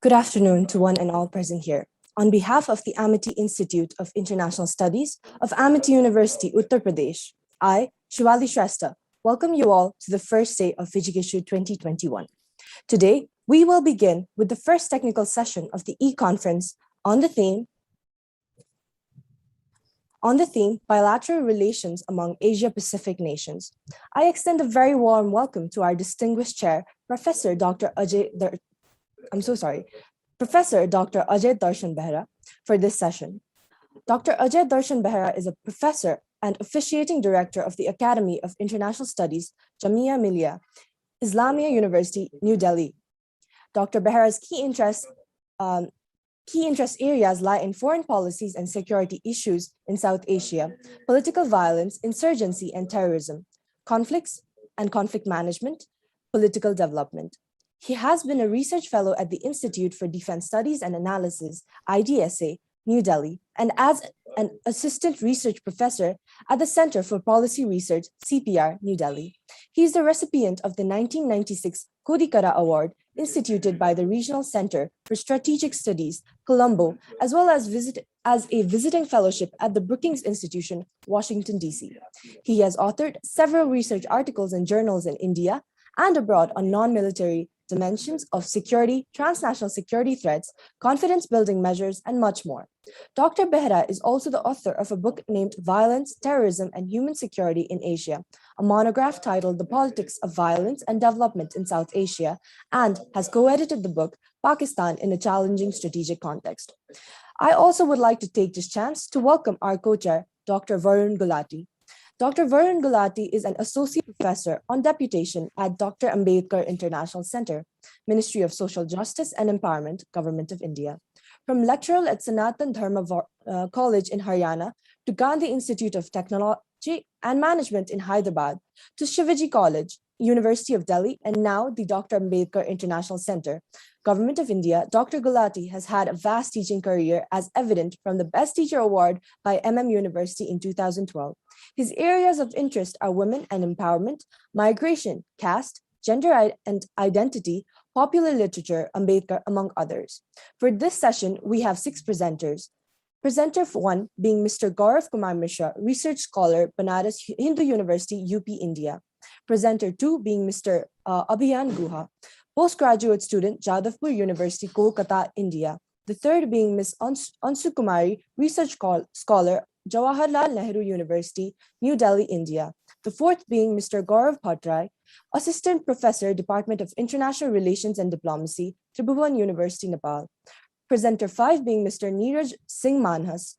Good afternoon to one and all present here. On behalf of the Amity Institute of International Studies of Amity University, Uttar Pradesh, I, Shivali Shrestha, welcome you all to the first day of VIJIGISHU 2021. Today, we will begin with the first technical session of the e-conference on the theme Bilateral Relations Among Asia-Pacific Nations. I extend a very warm welcome to our distinguished chair, Professor Dr. Professor Dr. Ajay Darshan Behra for this session. Dr. Ajay Darshan Behra is a professor and officiating director of the Academy of International Studies, Jamia Millia, Islamia University, New Delhi. Dr. Behra's key interest areas lie in foreign policies and security issues in South Asia, political violence, insurgency and terrorism, conflicts and conflict management, political development. He has been a research fellow at the Institute for Defense Studies and Analysis, IDSA, New Delhi, and as an assistant research professor at the Center for Policy Research, CPR, New Delhi. He is the recipient of the 1996 Kodikara Award instituted by the Regional Center for Strategic Studies, Colombo, as well as a visiting fellowship at the Brookings Institution, Washington, D.C. He has authored several research articles in journals in India and abroad on non-military dimensions of security, transnational security threats, confidence-building measures, and much more. Dr. Behra is also the author of a book named Violence, Terrorism, and Human Security in Asia, a monograph titled The Politics of Violence and Development in South Asia, and has co-edited the book Pakistan in a Challenging Strategic Context. I also would like to take this chance to welcome our co-chair, Dr. Varun Gulati. Dr. Varun Gulati is an associate professor on deputation at Dr. Ambedkar International Center, Ministry of Social Justice and Empowerment, Government of India. From lecturer at Sanatan Dharma College in Haryana to Gandhi Institute of Technology and Management in Hyderabad to Shivaji College, University of Delhi, and now the Dr. Ambedkar International Center, Government of India, Dr. Gulati has had a vast teaching career as evident from the Best Teacher Award by University in 2012. His areas of interest are women and empowerment, migration, caste, gender and identity, popular literature, Ambedkar, among others. For this session, we have 6 presenters. Presenter 1 being Mr. Gaurav Mishra, Research Scholar, Banaras Hindu University, UP, India. Presenter 2 being Mr. Abhiyan Guha, postgraduate student, Jadavpur University, Kolkata, India. The third being Ms. Ansu Kumari, Research Scholar, Jawaharlal Nehru University, New Delhi, India. The fourth being Mr. Gaurav Bhattrai, Assistant Professor, Department of International Relations and Diplomacy, Tribhuvan University, Nepal. Presenter 5 being Mr. Neeraj Singh Manhas,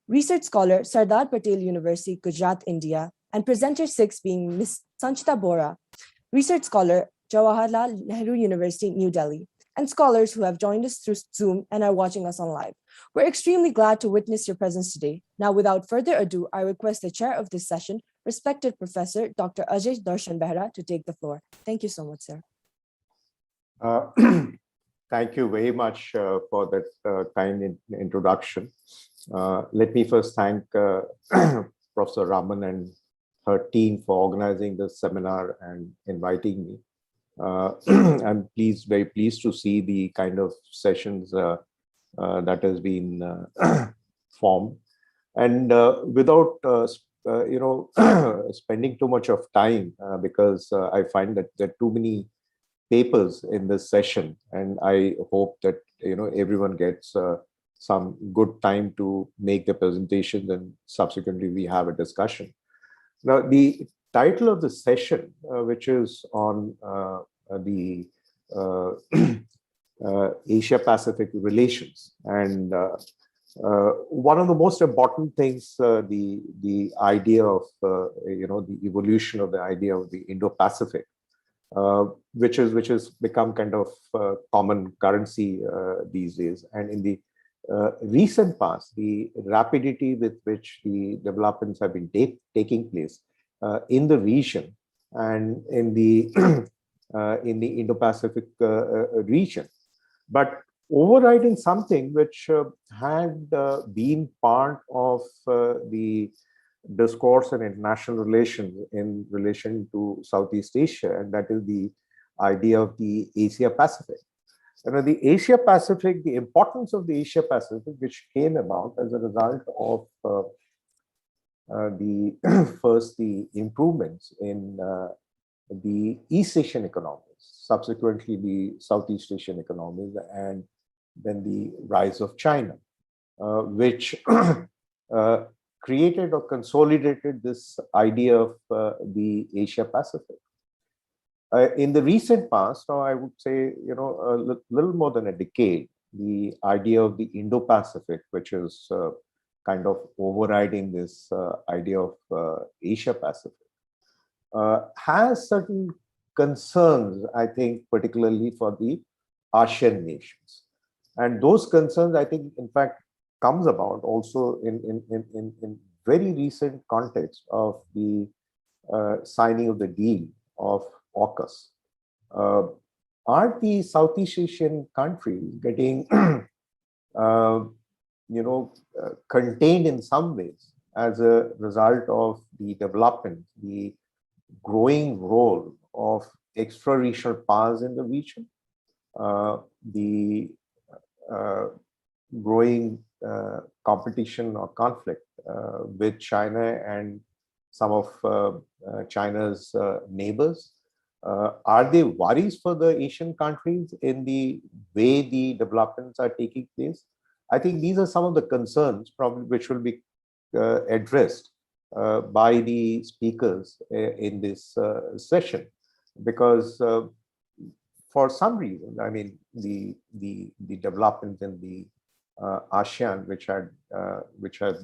Research Scholar, Sardar Patel University, Gujarat, India. And presenter 6 being Ms. Sanchita Bora, Research Scholar, Jawaharlal Nehru University, New Delhi, and scholars who have joined us through Zoom and are watching us on live. We're extremely glad to witness your presence today. Now, without further ado, I request the chair of this session, respected Professor Dr. Ajay Darshan Behra, to take the floor. Thank you so much, sir. Thank you very much for that kind introduction. Let me first thank Professor Raman and her team for organizing this seminar and inviting me. I'm very pleased to see the kind of sessions that has been formed. And without spending too much of time, because I find that there are too many papers in this session, and I hope that everyone gets some good time to make the presentation, and subsequently we have a discussion. Now, the title of the session, which is on the Asia-Pacific relations, and one of the most important things, the idea of the evolution of the idea of the Indo-Pacific, which has become kind of common currency these days, and in the recent past, the rapidity with which the developments have been taking place in the region and in the Indo-Pacific region, but overriding something which had been part of the discourse and international relations in relation to Southeast Asia, and that is the idea of the Asia-Pacific. the Asia Pacific, the importance of the Asia Pacific, which came about as a result of the first the improvements in the East Asian economies, subsequently the Southeast Asian economies, and then the rise of China, which created or consolidated this idea of the Asia Pacific. In the recent past, or I would say, a little more than a decade, the idea of the Indo-Pacific, which is kind of overriding this idea of Asia Pacific, has certain concerns, I think, particularly for the ASEAN nations. And those concerns, I think, in fact, comes about also in very recent context of the signing of the deal of AUKUS. Are the Southeast Asian countries getting, contained in some ways as a result of the development, the growing role of extra-regional powers in the region, the growing competition or conflict with China and some of China's neighbors? Are there worries for the Asian countries in the way the developments are taking place? I think these are some of the concerns probably which will be addressed by the speakers in this session, because for some reason, I mean, the developments in the ASEAN, which had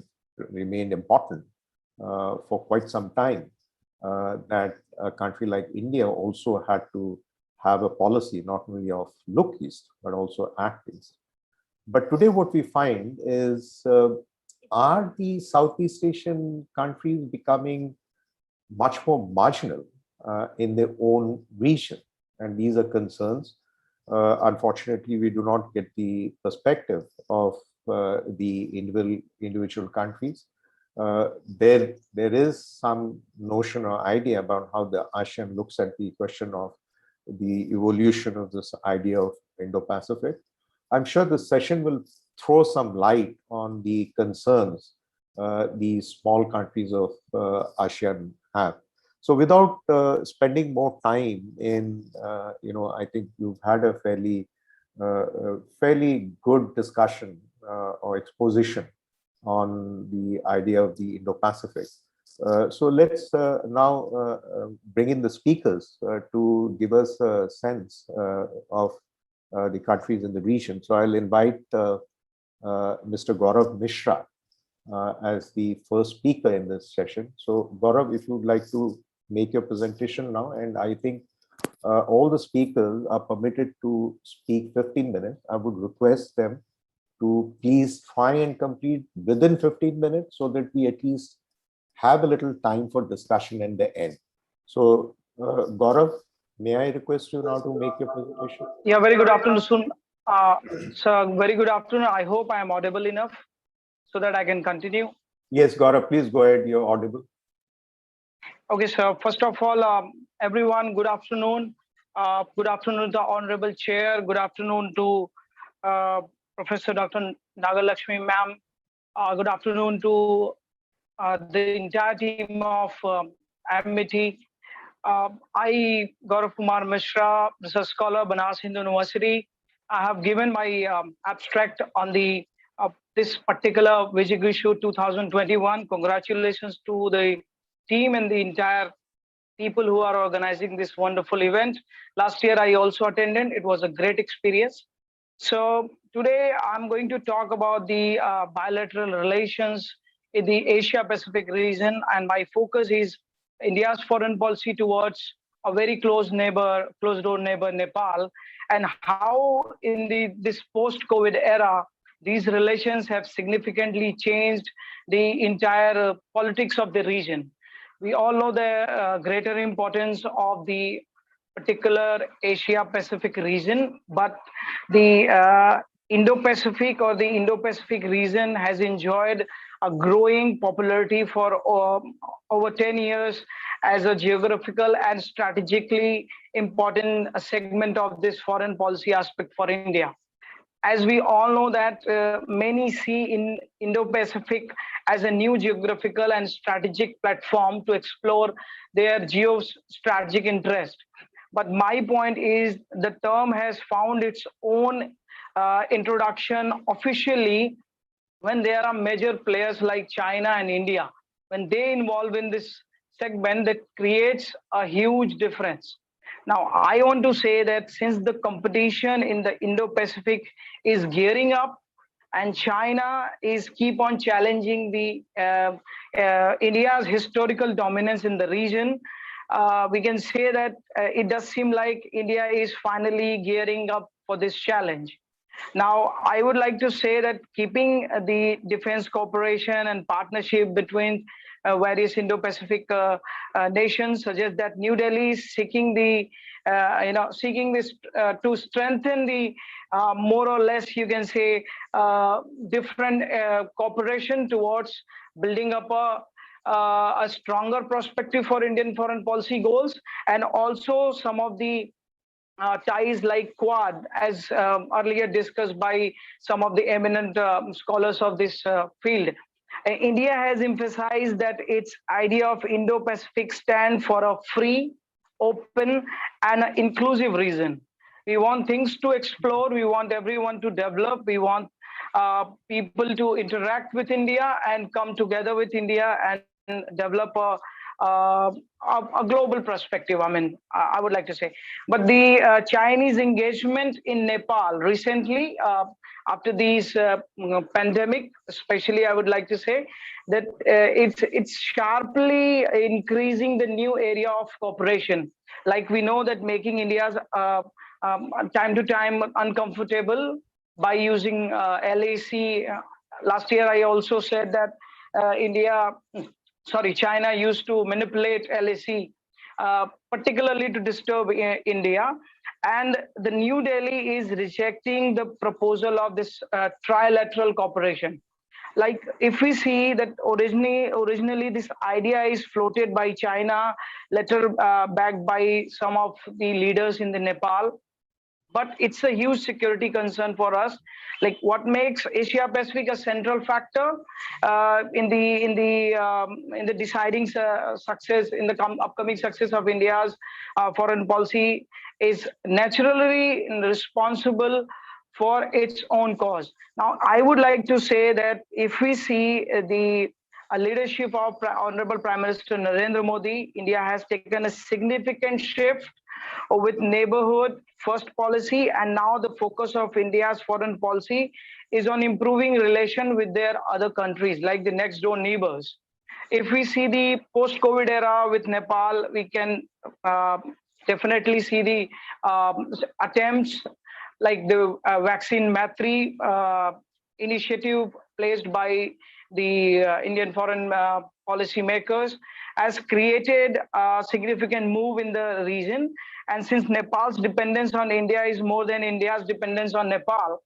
remained important for quite some time, that a country like India also had to have a policy not only of look east, but also act east. But today what we find is, are the Southeast Asian countries becoming much more marginal in their own region? And these are concerns. Unfortunately, we do not get the perspective of the individual countries. There is some notion or idea about how the ASEAN looks at the question of the evolution of this idea of Indo-Pacific. I'm sure the session will throw some light on the concerns these small countries of ASEAN have. So without spending more time in, I think you've had a fairly good discussion or exposition on the idea of the Indo-Pacific. So let's now bring in the speakers to give us a sense of the countries in the region. So I'll invite Mr. Gaurav Mishra as the first speaker in this session. So Gaurav, if you'd like to make your presentation now, and I think all the speakers are permitted to speak 15 minutes. I would request them to please try and complete within 15 minutes so that we at least have a little time for discussion in the end. So Gaurav, may I request you now to make your presentation? Yeah, very good afternoon, Sun. So very good afternoon. I hope I am audible enough so that I can continue. Yes, Gaurav, please go ahead. You're audible. Okay, so first of all, everyone, good afternoon. Good afternoon to the Honorable Chair. Good afternoon to Professor Dr. Nagalakshmi ma'am. Good afternoon to the entire team of Amity. I, Gaurav Kumar Mishra, research scholar, Banaras Hindu University. I have given my abstract on the this particular VIJIGISHU 2021. Congratulations to the team and the entire people who are organizing this wonderful event. Last year, I also attended. It was a great experience. So today, I'm going to talk about the bilateral relations in the Asia-Pacific region, and my focus is India's foreign policy towards a very close door neighbor, Nepal, and how in this post-COVID era, these relations have significantly changed the entire politics of the region. We all know the greater importance of the particular Asia-Pacific region, but the Indo-Pacific or the Indo-Pacific region has enjoyed a growing popularity for over 10 years, as a geographical and strategically important segment of this foreign policy aspect for India. As we all know that many see in Indo-Pacific as a new geographical and strategic platform to explore their geostrategic interest. But my point is the term has found its own introduction officially when there are major players like China and India. When they involve in this segment, that creates a huge difference. Now, I want to say that since the competition in the Indo-Pacific is gearing up, and China is keep on challenging the India's historical dominance in the region, we can say that it does seem like India is finally gearing up for this challenge. Now, I would like to say that keeping the defense cooperation and partnership between various Indo-Pacific nations suggests that New Delhi is seeking the, seeking this to strengthen the more or less, you can say, different cooperation towards building up a stronger perspective for Indian foreign policy goals, and also some of the ties like Quad, as earlier discussed by some of the eminent scholars of this field. India has emphasized that its idea of Indo-Pacific stand for a free, open, and inclusive region. We want things to explore. We want everyone to develop. We want people to interact with India and come together with India and develop a global perspective. I mean, I would like to say. But the Chinese engagement in Nepal recently, after these pandemic, especially, I would like to say that it's sharply increasing the new area of cooperation. Like we know that making India's time to time uncomfortable by using LAC. Last year, I also said that China used to manipulate LAC, particularly to disturb India. And the New Delhi is rejecting the proposal of this trilateral cooperation. Like if we see that originally this idea is floated by China, later backed by some of the leaders in the Nepal. But it's a huge security concern for us. Like what makes Asia Pacific a central factor in the deciding success in the upcoming success of India's foreign policy is naturally responsible for its own cause. Now, I would like to say that if we see the leadership of Honorable Prime Minister Narendra Modi, India has taken a significant shift with neighborhood first policy, and now the focus of India's foreign policy is on improving relation with their other countries, like the next door neighbors. If we see the post-COVID era with Nepal, we can definitely see the attempts like the vaccine Matri initiative placed by the Indian foreign policy makers has created a significant move in the region. And since Nepal's dependence on India is more than India's dependence on Nepal,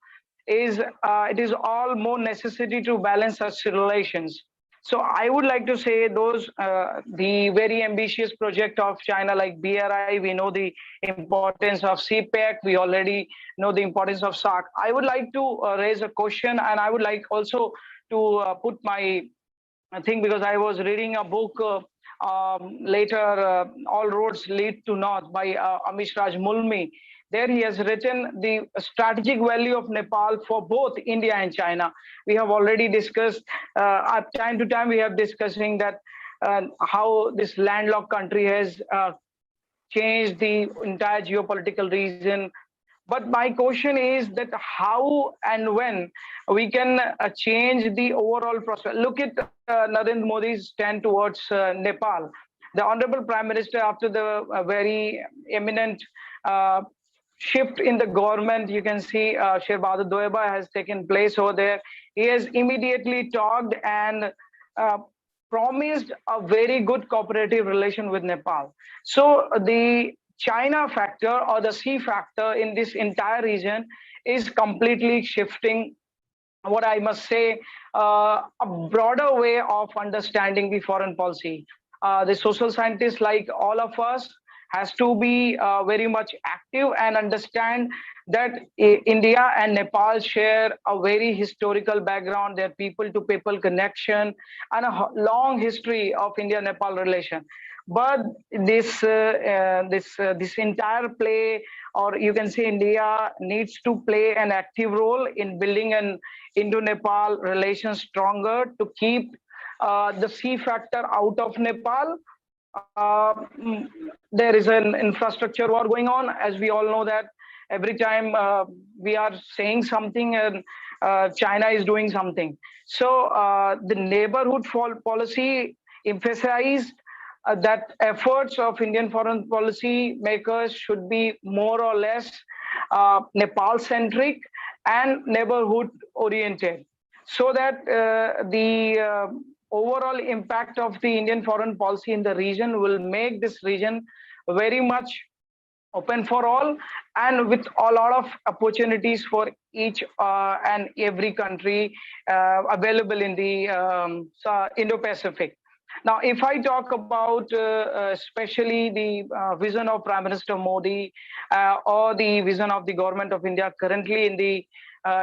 it is all more necessary to balance such relations. So I would like to say those the very ambitious project of China like BRI, we know the importance of CPEC, we already know the importance of SAARC. I would like to raise a question, and I would like also to put my thing, because I was reading a book later, All Roads Lead to North by Amish Raj Mulmi. There he has written the strategic value of Nepal for both India and China. We have already discussed, at time to time we have discussing that how this landlocked country has changed the entire geopolitical region. But my question is that how and when we can change the overall process. Look at Narendra Modi's stand towards Nepal. The Honorable Prime Minister, after the very eminent shift in the government, you can see Sher Bahadur Doeba has taken place over there. He has immediately talked and promised a very good cooperative relation with Nepal. So the China factor or the C factor in this entire region is completely shifting, what I must say, a broader way of understanding the foreign policy. the social scientists like all of us has to be very much active and understand that India and Nepal share a very historical background, their people-to-people connection, and a long history of India-Nepal relation. But this entire play, or you can say India needs to play an active role in building an Indo-Nepal relation stronger to keep the C factor out of Nepal. There is an infrastructure war going on, as we all know that every time we are saying something and China is doing something. So the neighborhood policy emphasized that efforts of Indian foreign policy makers should be more or less Nepal centric and neighborhood oriented, so that the overall impact of the Indian foreign policy in the region will make this region very much open for all, and with a lot of opportunities for each and every country available in the Indo-Pacific. Now, if I talk about especially the vision of Prime Minister Modi or the vision of the government of India currently in the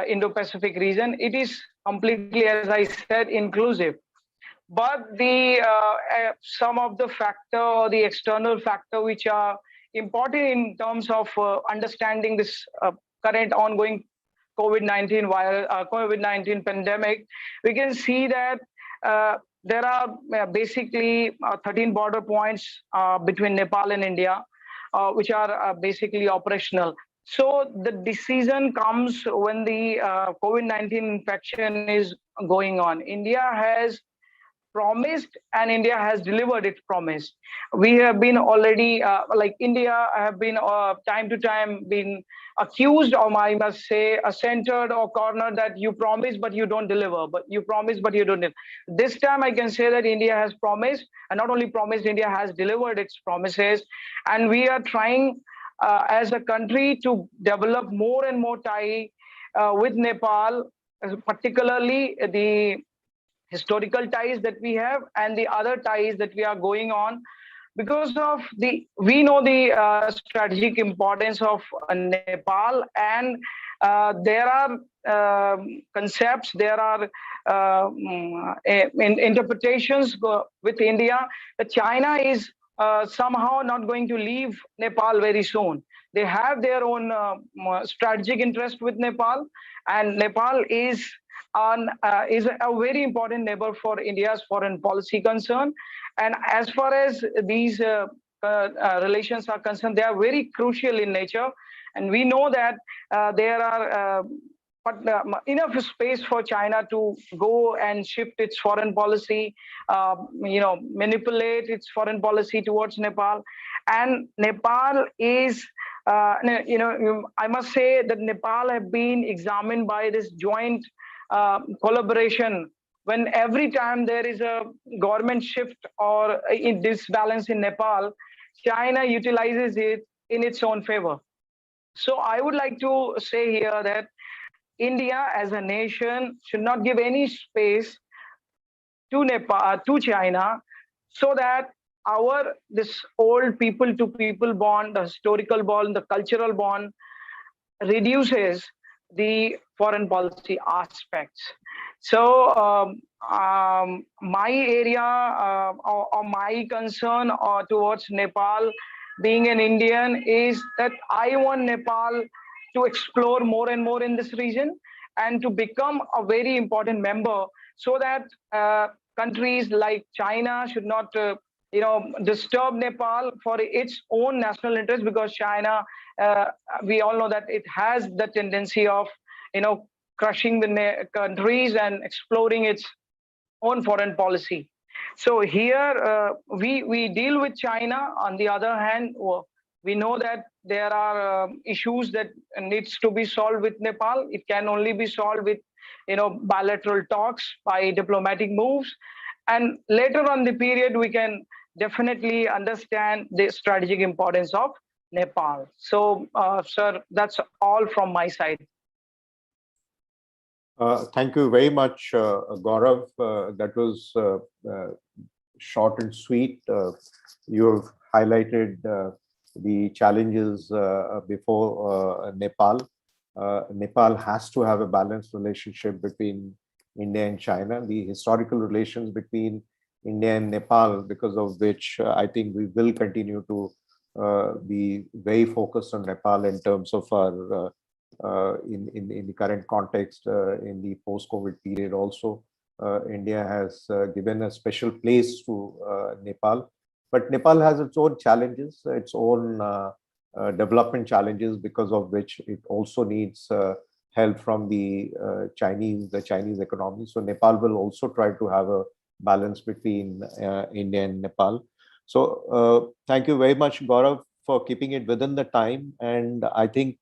Indo-Pacific region, it is completely, as I said, inclusive. But the some of the factor or the external factor which are important in terms of understanding this current ongoing COVID-19 virus, COVID-19 pandemic, we can see that there are basically 13 border points between Nepal and India, which are basically operational. So the decision comes when the COVID-19 infection is going on. India has promised and India has delivered its promise. We have been already, like India have been time to time been accused, or I must say centered or cornered, that you promise but you don't deliver, but you promise but you don't deliver. This time I can say that India has promised, and not only promised, India has delivered its promises. And we are trying as a country to develop more and more tie with Nepal, particularly the historical ties that we have and the other ties that we are going on, because of the, we know the strategic importance of Nepal, and there are concepts, there are interpretations with India that China is somehow not going to leave Nepal very soon. They have their own strategic interest with Nepal, and Nepal is a very important neighbor for India's foreign policy concern. And as far as these relations are concerned, they are very crucial in nature. And we know that there are enough space for China to go and shift its foreign policy, manipulate its foreign policy towards Nepal. And Nepal is, I must say that Nepal have been examined by this joint collaboration. When every time there is a government shift or in disbalance in Nepal, China utilizes it in its own favor. So I would like to say here that India as a nation should not give any space to Nepal, to China, so that this old people to people bond, the historical bond, the cultural bond reduces the foreign policy aspects. So my area or my concern towards Nepal, being an Indian, is that I want Nepal to explore more and more in this region and to become a very important member, so that countries like China should not disturb Nepal for its own national interest, because China, we all know that it has the tendency of crushing the countries and exploring its own foreign policy. So here we deal with China. On the other hand, we know that there are issues that needs to be solved with Nepal. It can only be solved with bilateral talks, by diplomatic moves, and later on the period we can definitely understand the strategic importance of Nepal. So, sir, that's all from my side. Thank you very much, Gaurav. That was short and sweet. You have highlighted the challenges before Nepal. Nepal has to have a balanced relationship between India and China. The historical relations between India and Nepal, because of which I think we will continue to be very focused on Nepal in terms of our in the current context in the post-COVID period. Also, India has given a special place to Nepal, but Nepal has its own challenges, its own development challenges, because of which it also needs help from the Chinese economy. So Nepal will also try to have a balance between India and Nepal. So thank you very much, Gaurav, for keeping it within the time. And I think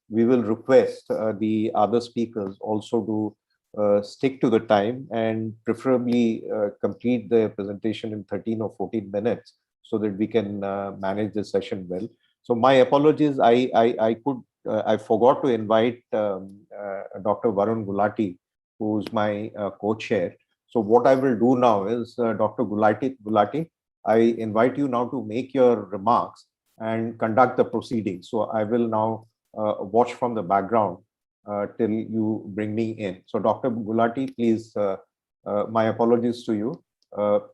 we will request the other speakers also to stick to the time and preferably complete their presentation in 13 or 14 minutes so that we can manage the session well. So my apologies, I forgot to invite Dr. Varun Gulati, who's my co-chair. So what I will do now is, Dr. Gulati, I invite you now to make your remarks and conduct the proceedings. So I will now watch from the background till you bring me in. So Dr. Gulati, please, my apologies to you.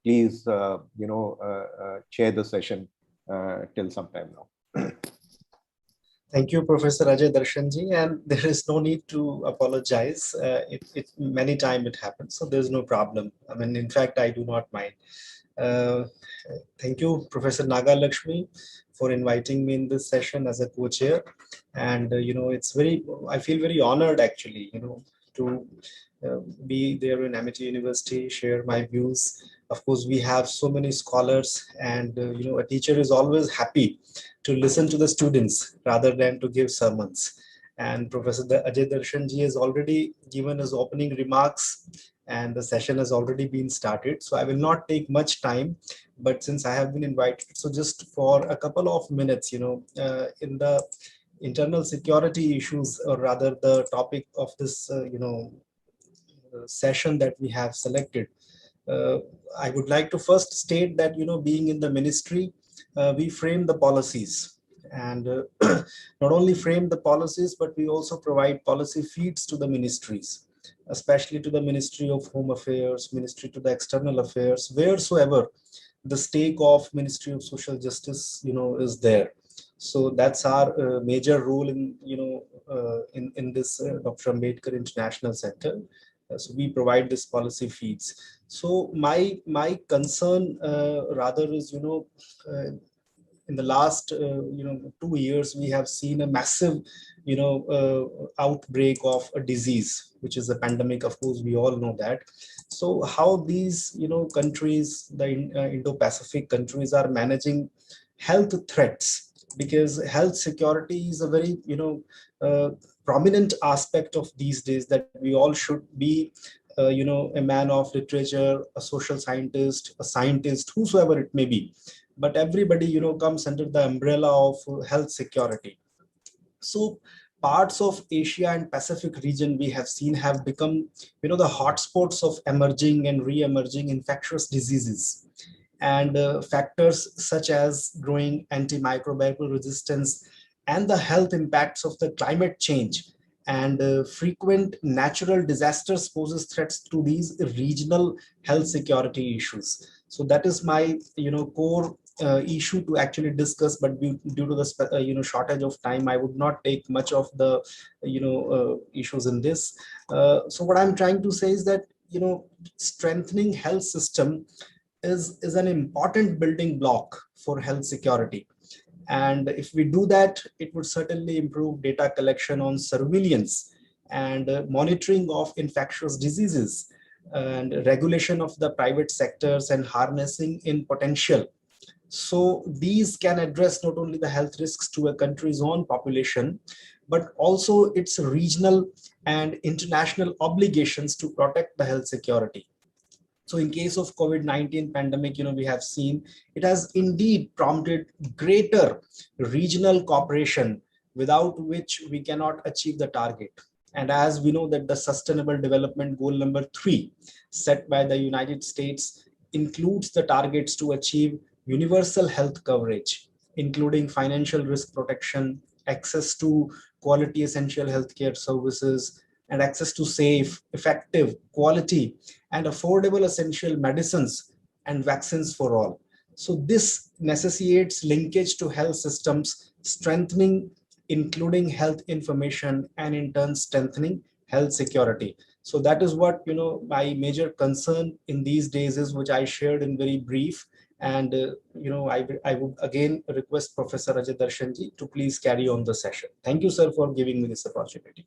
Please, chair the session till sometime now. Thank you, Professor Ajay Darshanji, and there is no need to apologize. Many times it happens, so there's no problem. I mean, in fact, I do not mind. Thank you, Professor Nagalakshmi, for inviting me in this session as a co-chair. And, I feel very honored actually, to be there in Amity University, share my views. Of course, we have so many scholars, and, a teacher is always happy to listen to the students rather than to give sermons. And Professor Ajay Darshanji has already given his opening remarks, and the session has already been started. So I will not take much time, but since I have been invited, so just for a couple of minutes, in the internal security issues, or rather the topic of this, session that we have selected, I would like to first state that, being in the ministry, we frame the policies, and not only frame the policies, but we also provide policy feeds to the ministries, especially to the Ministry of Home Affairs, Ministry to the External Affairs, wheresoever the stake of Ministry of Social Justice, is there. So that's our major role in, in this Dr. Ambedkar International Center. So we provide this policy feeds. So my concern rather is, in the last 2 years, we have seen a massive outbreak of a disease, which is a pandemic. Of course, we all know that. So how these countries, the Indo-Pacific countries, are managing health threats, because health security is a very prominent aspect of these days, that we all should be a man of literature, a social scientist, a scientist, whosoever it may be, but everybody comes under the umbrella of health security. So parts of Asia and Pacific region, we have seen, have become the hotspots of emerging and re-emerging infectious diseases, and factors such as growing antimicrobial resistance and the health impacts of the climate change and frequent natural disasters poses threats to these regional health security issues. So that is my core issue to actually discuss, but due to the shortage of time, I would not take much of the issues in this. So what I'm trying to say is that strengthening health system is an important building block for health security. And if we do that, it would certainly improve data collection on surveillance and monitoring of infectious diseases, and regulation of the private sectors, and harnessing in potential. So these can address not only the health risks to a country's own population, but also its regional and international obligations to protect the health security. So in case of COVID-19 pandemic, we have seen it has indeed prompted greater regional cooperation, without which we cannot achieve the target. And as we know that the Sustainable Development Goal number 3 set by the United States includes the targets to achieve universal health coverage, including financial risk protection, access to quality essential healthcare services, and access to safe, effective, quality, and affordable essential medicines and vaccines for all. So this necessitates linkage to health systems, strengthening, including health information, and in turn strengthening health security. So that is what my major concern in these days is, which I shared in very brief. And I would again request Professor Ajay Darshanji to please carry on the session. Thank you, sir, for giving me this opportunity.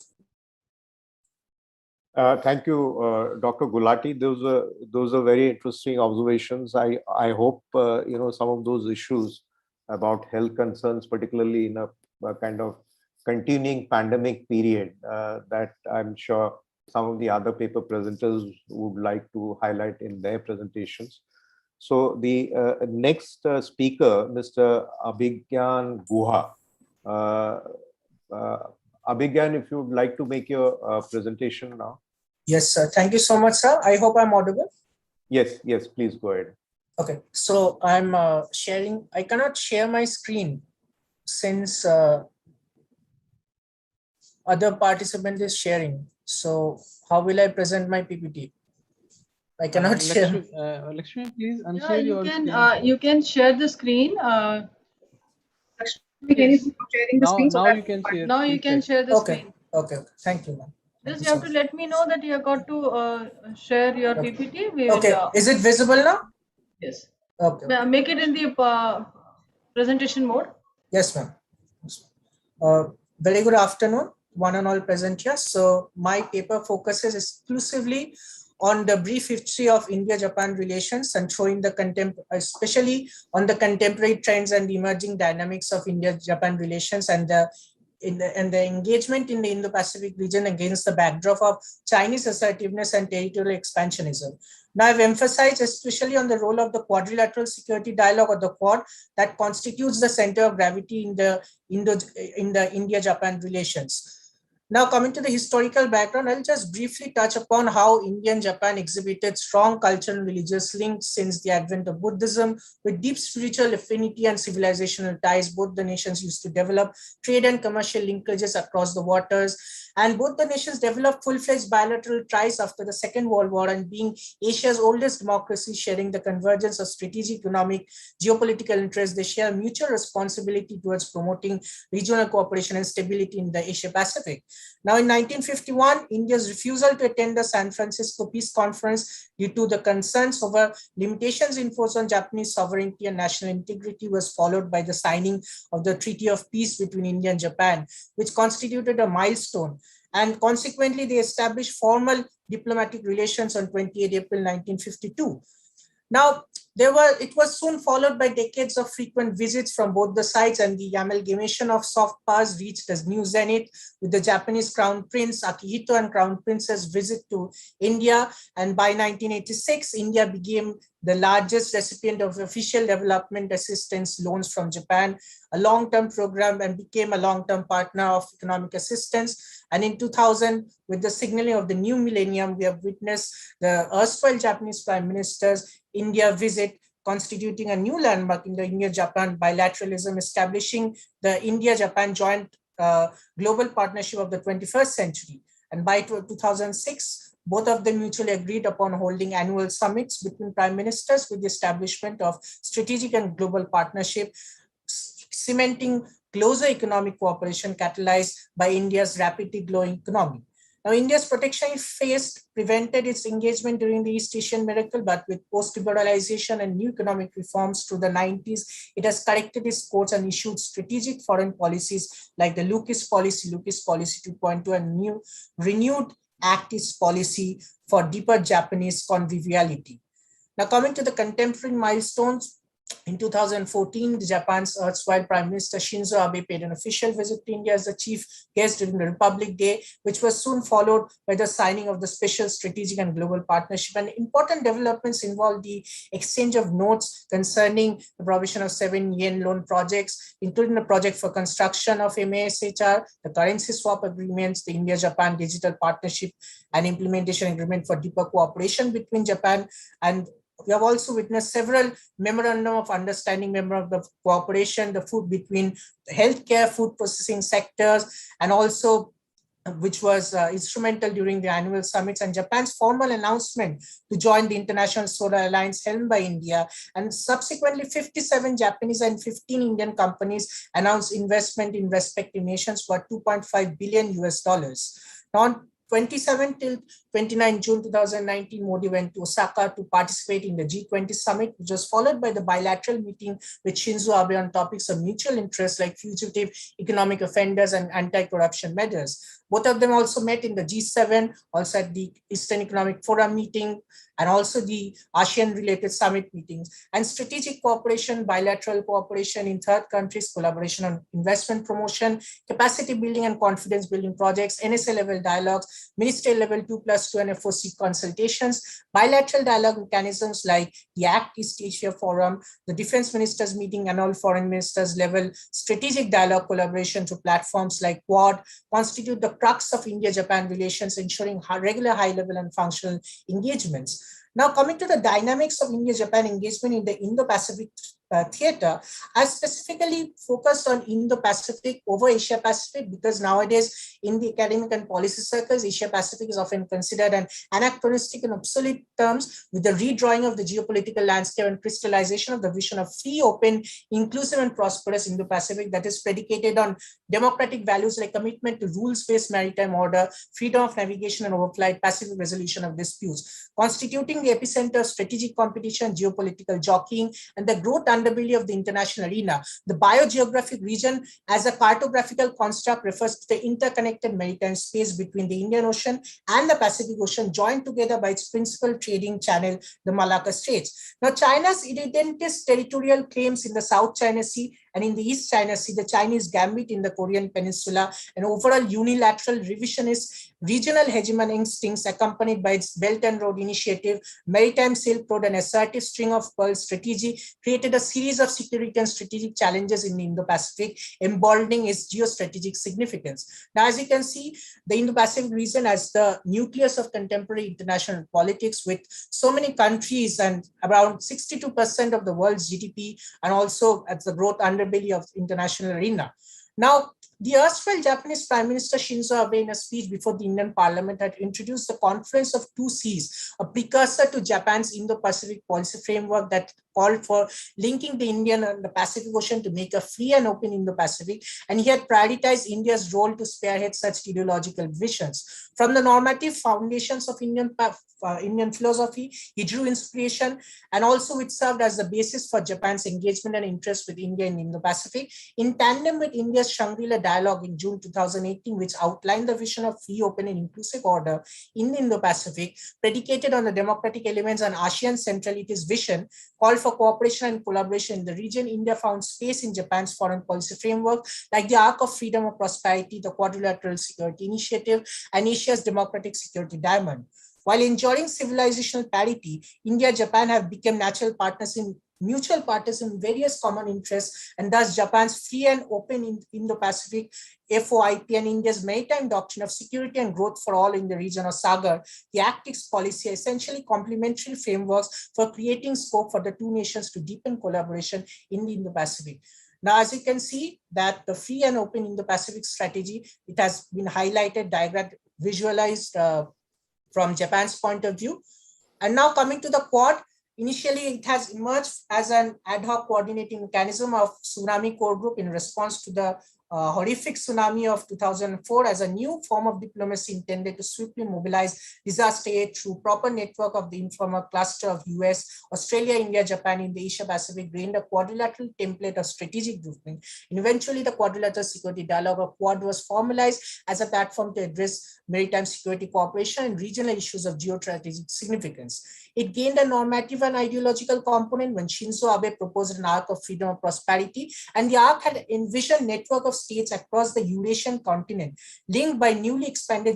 Thank you, Dr. Gulati. Those are very interesting observations. I hope some of those issues about health concerns, particularly in a kind of continuing pandemic period, that I'm sure some of the other paper presenters would like to highlight in their presentations. So the next speaker, Mr. Abhigyan Guha. Abhigyan, if you would like to make your presentation now. Yes, sir. Thank you so much, sir. I hope I'm audible. Yes, please go ahead. Okay, so I'm sharing. I cannot share my screen since other participant is sharing. So how will I present my PPT? I cannot share. Lakshmi, please unshare your screen. You can share the screen. Yes. Sharing the screen. Now you can share. Now you can share the screen. Okay. Thank you, ma'am. Just you have to let me know that you have got to share your PPT. Okay. Is it visible now? Yes. Okay. Make it in the presentation mode. Yes, ma'am. Very good afternoon, one and all present here. So my paper focuses exclusively on the brief history of India-Japan relations and showing the especially on the contemporary trends and emerging dynamics of India-Japan relations and the engagement in the Indo-Pacific region against the backdrop of Chinese assertiveness and territorial expansionism. Now, I've emphasized especially on the role of the quadrilateral security dialogue, or the Quad, that constitutes the center of gravity in the India-Japan relations. Now, coming to the historical background, I'll just briefly touch upon how India and Japan exhibited strong cultural and religious links since the advent of Buddhism, with deep spiritual affinity and civilizational ties. Both the nations used to develop trade and commercial linkages across the waters, and both the nations developed full-fledged bilateral ties after the Second World War, and being Asia's oldest democracy, sharing the convergence of strategic, economic, geopolitical interests, they share mutual responsibility towards promoting regional cooperation and stability in the Asia-Pacific. Now, in 1951, India's refusal to attend the San Francisco Peace Conference due to the concerns over limitations imposed on Japanese sovereignty and national integrity was followed by the signing of the Treaty of Peace between India and Japan, which constituted a milestone. And consequently, they established formal diplomatic relations on 28 April 1952. Now, it was soon followed by decades of frequent visits from both the sides, and the amalgamation of soft powers reached a new zenith with the Japanese Crown Prince Akihito and Crown Princess visit to India. And by 1986, India became the largest recipient of official development assistance loans from Japan, a long-term program, and became a long-term partner of economic assistance. And in 2000, with the signaling of the new millennium, we have witnessed the erstwhile Japanese prime minister's India visit, constituting a new landmark in the India-Japan bilateralism, establishing the India-Japan joint global partnership of the 21st century. And by 2006, both of them mutually agreed upon holding annual summits between prime ministers with the establishment of strategic and global partnership, cementing closer economic cooperation catalyzed by India's rapidly growing economy. Now, India's protectionist phase prevented its engagement during the East Asian miracle, but with post-liberalization and new economic reforms through the 90s, it has corrected its course and issued strategic foreign policies like the Lucas Policy 2.2, and new renewed Act East policy for deeper Japanese conviviality. Now, coming to the contemporary milestones, in 2014, Japan's erstwhile Prime Minister Shinzo Abe paid an official visit to India as the chief guest during the Republic Day, which was soon followed by the signing of the Special Strategic and Global Partnership. And important developments involved the exchange of notes concerning the provision of 7 yen loan projects, including the project for construction of MASHR, the currency swap agreements, the India-Japan Digital Partnership and Implementation Agreement for deeper cooperation between Japan and we have also witnessed several memorandum of understanding, memorandum of cooperation, the food between healthcare, food processing sectors, and also which was instrumental during the annual summits, and Japan's formal announcement to join the International Solar Alliance helmed by India. And subsequently, 57 Japanese and 15 Indian companies announced investment in respective nations for 2.5 billion US dollars. Now, 27 till 29 June 2019, Modi went to Osaka to participate in the G20 summit, which was followed by the bilateral meeting with Shinzo Abe on topics of mutual interest like fugitive economic offenders and anti-corruption measures. Both of them also met in the G7, also at the Eastern Economic Forum meeting, and also the ASEAN-related summit meetings, and strategic cooperation, bilateral cooperation in third countries, collaboration on investment promotion, capacity building and confidence building projects, NSA level dialogues, ministerial level 2+2 and FOC consultations, bilateral dialogue mechanisms like the ACT East Asia Forum, the Defense Ministers meeting, and all foreign ministers level strategic dialogue collaboration through platforms like Quad constitute the crux of India-Japan relations, ensuring regular high-level and functional engagements. Now, coming to the dynamics of India-Japan engagement in the Indo-Pacific theater, I specifically focused on Indo-Pacific over Asia-Pacific because nowadays in the academic and policy circles, Asia-Pacific is often considered an anachronistic and obsolete terms with the redrawing of the geopolitical landscape and crystallization of the vision of free, open, inclusive, and prosperous Indo-Pacific that is predicated on democratic values like commitment to rules-based maritime order, freedom of navigation and overflight, pacific resolution of disputes, constituting the epicenter of strategic competition, geopolitical jockeying, and the growth underbelly of the international arena. The biogeographic region as a cartographical construct refers to the interconnected maritime space between the Indian Ocean and the Pacific Ocean, joined together by its principal trading channel, the Malacca Straits. Now, China's irredentist territorial claims in the South China Sea and in the East China Sea, the Chinese gambit in the Korean Peninsula, and overall unilateral revisionist regional hegemon instincts accompanied by its Belt and Road Initiative, Maritime Silk Road, and assertive string of pearls strategy created a series of security and strategic challenges in the Indo-Pacific, emboldening its geostrategic significance. Now, as you can see, the Indo-Pacific region as the nucleus of contemporary international politics with so many countries and around 62% of the world's GDP, and also at the growth underbelly of the international arena. Now, the erstwhile Japanese Prime Minister Shinzo Abe, in a speech before the Indian Parliament, had introduced the Conference of Two Seas, a precursor to Japan's Indo-Pacific policy framework that called for linking the Indian and the Pacific Ocean to make a free and open Indo-Pacific, and he had prioritized India's role to spearhead such ideological visions. From the normative foundations of Indian philosophy, he drew inspiration, and also it served as the basis for Japan's engagement and interest with India in Indo-Pacific, in tandem with India's Shangri-La Dialogue in June 2018, which outlined the vision of free, open, and inclusive order in the Indo-Pacific, predicated on the democratic elements and ASEAN centrality's vision, called for cooperation and collaboration in the region. India found space in Japan's foreign policy framework, like the Arc of Freedom of Prosperity, the Quadrilateral Security Initiative, and Asia's Democratic Security Diamond. While enjoying civilizational parity, India and Japan have become natural partners in mutual partners in various common interests, and thus Japan's free and open Indo-Pacific FOIP and India's maritime doctrine of security and growth for all in the region of Sagar, the ACTIC's policy, are essentially complementary frameworks for creating scope for the two nations to deepen collaboration in the Indo-Pacific. Now, as you can see that the free and open Indo-Pacific strategy, it has been highlighted, diagram visualized from Japan's point of view. And now coming to the Quad, initially it has emerged as an ad hoc coordinating mechanism of Tsunami Core Group in response to the horrific tsunami of 2004 as a new form of diplomacy intended to swiftly mobilize disaster aid through proper network of the informal cluster of US, Australia, India, Japan in the Asia Pacific, gained a quadrilateral template of strategic grouping. And eventually the Quadrilateral Security Dialogue of Quad was formalized as a platform to address maritime security cooperation and regional issues of geostrategic significance. It gained a normative and ideological component when Shinzo Abe proposed an arc of freedom and prosperity, and the arc had envisioned network of states across the Eurasian continent, linked by newly expanded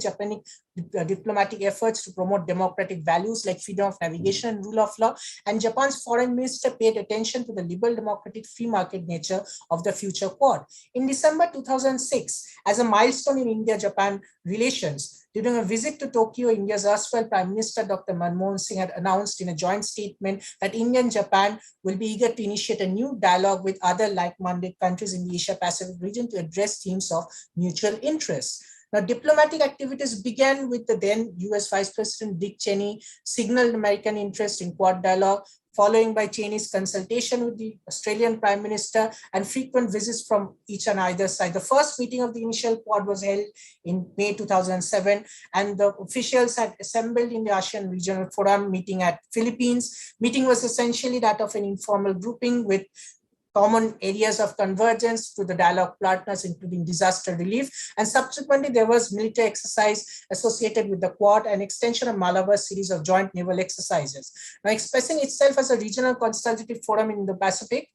diplomatic efforts to promote democratic values like freedom of navigation and rule of law. And Japan's foreign minister paid attention to the liberal democratic free market nature of the future Quad. In December 2006, as a milestone in India-Japan relations, during a visit to Tokyo, India's erstwhile Prime Minister Dr. Manmohan Singh had announced in a joint statement that India and Japan will be eager to initiate a new dialogue with other like-minded countries in the Asia-Pacific region to address themes of mutual interest. Now, diplomatic activities began with the then US Vice President Dick Cheney signaled American interest in Quad dialogue, following by Cheney's consultation with the Australian Prime Minister and frequent visits from each and either side. The first meeting of the initial Quad was held in May 2007, and the officials had assembled in the ASEAN Regional Forum meeting at Philippines. Meeting was essentially that of an informal grouping with common areas of convergence to the dialogue partners, including disaster relief. And subsequently, there was military exercise associated with the Quad, an extension of Malabar's series of joint naval exercises. Now, expressing itself as a regional consultative forum in the Pacific,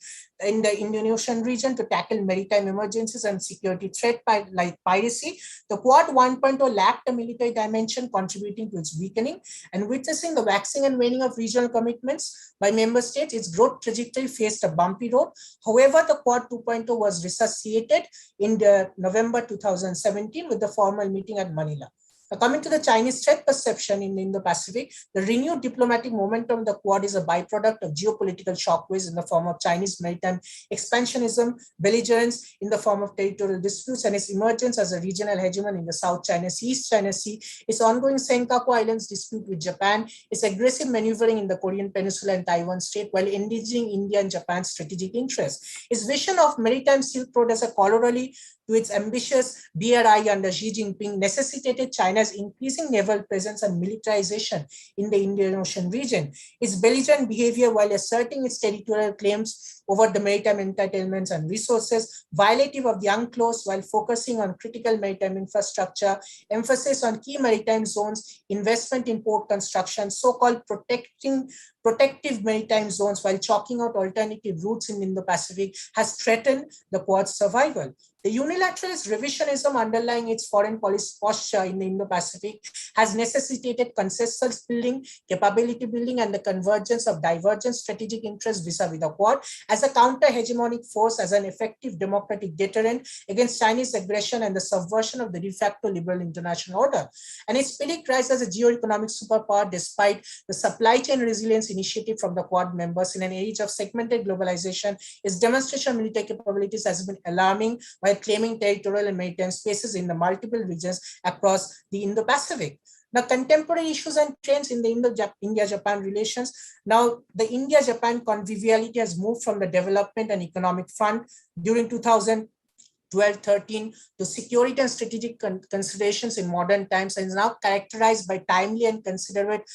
in the Indian Ocean region to tackle maritime emergencies and security threat like piracy, the Quad 1.0 lacked a military dimension, contributing to its weakening. And witnessing the waxing and waning of regional commitments by member states, its growth trajectory faced a bumpy road. However, the Quad 2.0 was resuscitated in November 2017 with the formal meeting at Manila. Now, coming to the Chinese threat perception in the Indo-Pacific, the renewed diplomatic momentum of the Quad is a byproduct of geopolitical shockwaves in the form of Chinese maritime expansionism, belligerence in the form of territorial disputes, and its emergence as a regional hegemon in the South China Sea, East China Sea, its ongoing Senkaku Islands dispute with Japan, its aggressive maneuvering in the Korean Peninsula and Taiwan Strait while endangering India and Japan's strategic interests. Its vision of maritime Silk Road as a corollary to its ambitious BRI under Xi Jinping necessitated China's increasing naval presence and militarization in the Indian Ocean region. Its belligerent behavior while asserting its territorial claims over the maritime entitlements and resources, violative of the UNCLOS while focusing on critical maritime infrastructure, emphasis on key maritime zones, investment in port construction, so-called protective maritime zones while chalking out alternative routes in the Indo-Pacific has threatened the Quad's survival. The unilateralist revisionism underlying its foreign policy posture in the Indo-Pacific has necessitated consensus building, capability building, and the convergence of divergent strategic interests vis-a-vis the Quad as a counter-hegemonic force, as an effective democratic deterrent against Chinese aggression and the subversion of the de facto liberal international order. And its spirit rise as a geo-economic superpower despite the supply chain resilience initiative from the Quad members in an age of segmented globalization. Its demonstration of military capabilities has been alarming while claiming territorial and maritime spaces in the multiple regions across the Indo-Pacific. Now, contemporary issues and trends in the India-Japan relations. Now, the India-Japan conviviality has moved from the development and economic front during 2012-13 to security and strategic considerations in modern times, and is now characterized by timely and considerate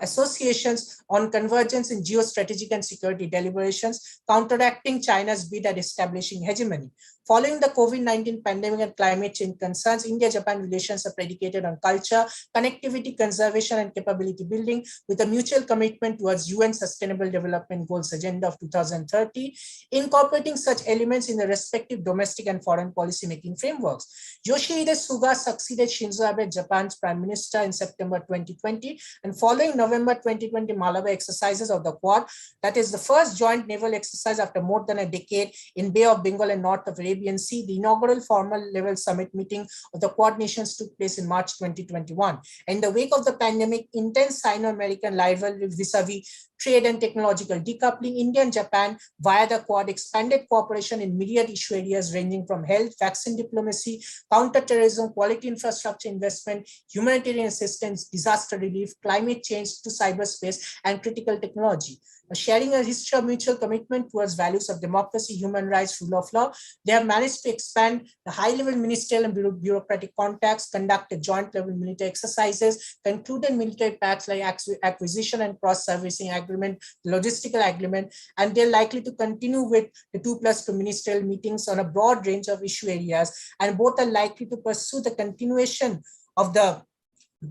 associations on convergence in geostrategic and security deliberations, counteracting China's bid at establishing hegemony. Following the COVID-19 pandemic and climate change concerns, India-Japan relations are predicated on culture, connectivity, conservation, and capability building with a mutual commitment towards UN Sustainable Development Goals Agenda of 2030, incorporating such elements in the respective domestic and foreign policy making frameworks. Yoshihide Suga succeeded Shinzo Abe, Japan's Prime Minister, in September 2020, and following November 2020 Malabar exercises of the Quad, that is the first joint naval exercise after more than a decade in Bay of Bengal and north of Arabian Sea, the inaugural formal level summit meeting of the Quad nations took place in March 2021. In the wake of the pandemic, intense Sino-American rivalry vis-a-vis trade and technological decoupling, India and Japan via the Quad expanded cooperation in myriad issue areas ranging from health, vaccine diplomacy, counter-terrorism, quality infrastructure investment, humanitarian assistance, disaster relief, climate change to cyberspace, and critical technology. Sharing a history of mutual commitment towards values of democracy, human rights, rule of law, they have managed to expand the high-level ministerial and bureaucratic contacts, conducted joint-level military exercises, concluded military pacts like acquisition and cross-servicing agreement, logistical agreement, and they're likely to continue with the 2+2 ministerial meetings on a broad range of issue areas, and both are likely to pursue the continuation of the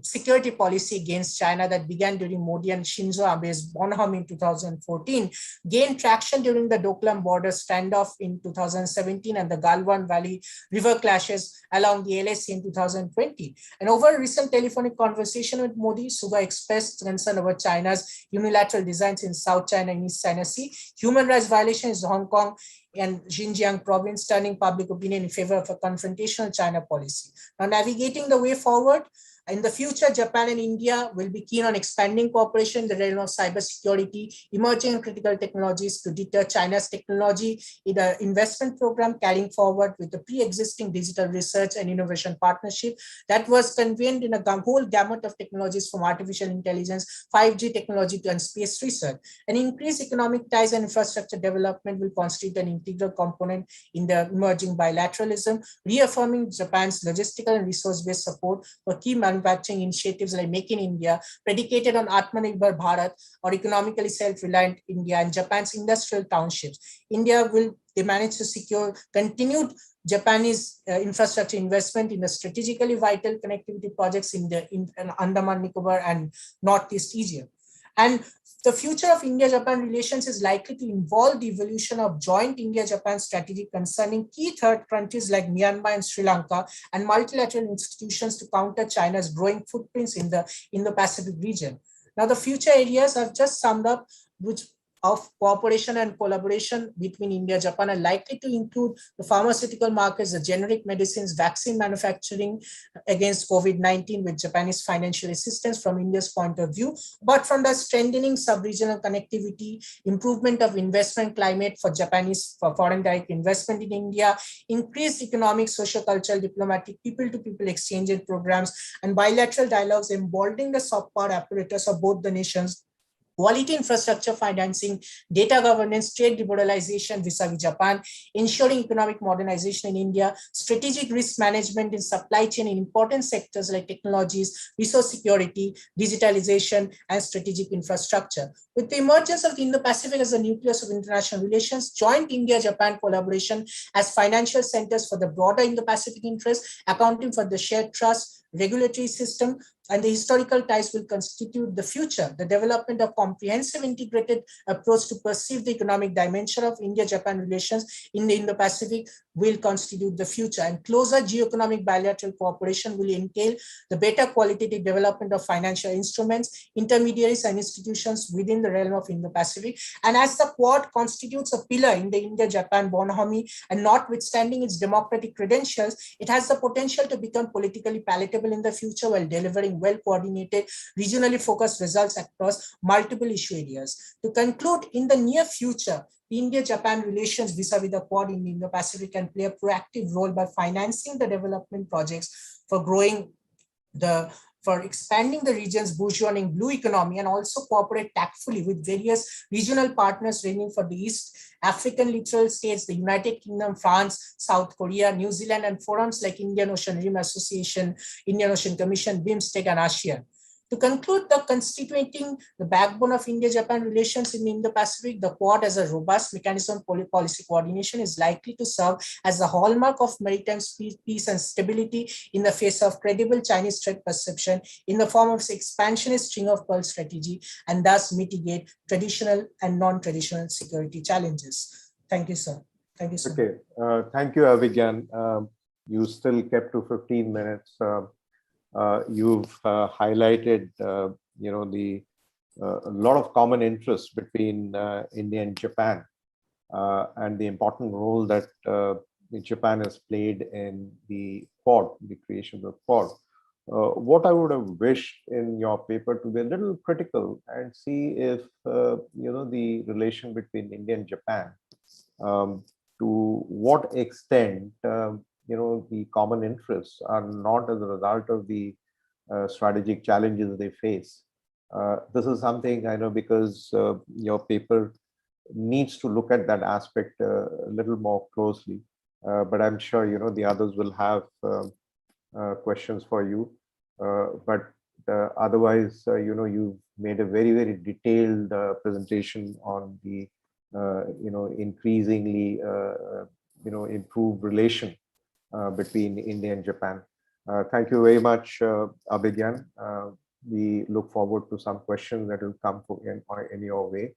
security policy against China that began during Modi and Shinzo Abe's Bonhomme in 2014 gained traction during the Doklam border standoff in 2017 and the Galwan Valley river clashes along the LAC in 2020. And over a recent telephonic conversation with Modi, Suga expressed concern over China's unilateral designs in South China and East China Sea, human rights violations in Hong Kong and Xinjiang province, turning public opinion in favor of a confrontational China policy. Now, navigating the way forward, in the future, Japan and India will be keen on expanding cooperation in the realm of cybersecurity, emerging and critical technologies to deter China's technology in the investment program carrying forward with the pre-existing digital research and innovation partnership that was convened in a whole gamut of technologies from artificial intelligence, 5G technology and space research. An increased economic ties and infrastructure development will constitute an integral component in the emerging bilateralism, reaffirming Japan's logistical and resource-based support for key manufacturing initiatives like Make in India, predicated on Atmanirbhar Bharat or economically self-reliant India and Japan's industrial townships. India will manage to secure continued Japanese infrastructure investment in the strategically vital connectivity projects in Andaman, Nicobar and Northeast Asia. And the future of India-Japan relations is likely to involve the evolution of joint India-Japan strategy concerning key third countries like Myanmar and Sri Lanka and multilateral institutions to counter China's growing footprints in the Indo-Pacific region. Now, the future areas I've just summed up, which of cooperation and collaboration between India and Japan are likely to include the pharmaceutical markets, the generic medicines, vaccine manufacturing against COVID-19 with Japanese financial assistance from India's point of view, but from the strengthening sub-regional connectivity, improvement of investment climate for Japanese foreign direct investment in India, increased economic, social, cultural, diplomatic, people-to-people exchange and programs, and bilateral dialogues emboldening the soft power apparatus of both the nations, quality infrastructure financing, data governance, trade liberalization vis-a-vis Japan, ensuring economic modernization in India, strategic risk management in supply chain in important sectors like technologies, resource security, digitalization, and strategic infrastructure. With the emergence of the Indo-Pacific as the nucleus of international relations, joint India-Japan collaboration as financial centers for the broader Indo-Pacific interests, accounting for the shared trust, regulatory system, and the historical ties will constitute the future. The development of comprehensive integrated approach to perceive the economic dimension of India-Japan relations in the Indo-Pacific will constitute the future. And closer geo-economic bilateral cooperation will entail the better qualitative development of financial instruments, intermediaries and institutions within the realm of Indo-Pacific. And as the Quad constitutes a pillar in the India-Japan Bonhomme, and notwithstanding its democratic credentials, it has the potential to become politically palatable in the future while delivering well-coordinated, regionally focused results across multiple issue areas. To conclude, in the near future, India-Japan relations vis-a-vis the Quad in the Indo-Pacific can play a proactive role by financing the development projects for expanding the region's bourgeoisie blue economy, and also cooperate tactfully with various regional partners ranging from the East African littoral states, the United Kingdom, France, South Korea, New Zealand, and forums like Indian Ocean Rim Association, Indian Ocean Commission, BIMSTEC, and ASEAN. To conclude, constituting the backbone of India-Japan relations in the Indo-Pacific, the Quad as a robust mechanism for policy coordination is likely to serve as the hallmark of maritime peace and stability in the face of credible Chinese threat perception in the form of expansionist string of pearl strategy, and thus mitigate traditional and non-traditional security challenges. Thank you, sir. Thank you, sir. Okay, thank you, Avigyan. You still kept to 15 minutes. You've highlighted, a lot of common interests between India and Japan, and the important role that Japan has played in the Quad, the creation of the Quad. What I would have wished in your paper to be a little critical and see if the relation between India and Japan, to what extent the common interests are not as a result of the strategic challenges they face. This is something I know because your paper needs to look at that aspect a little more closely, but I'm sure the others will have questions for you. But otherwise, you've made a very, very detailed presentation on the increasingly improved relation between India and Japan. Thank you very much, Abhigyan. We look forward to some questions that will come in your way.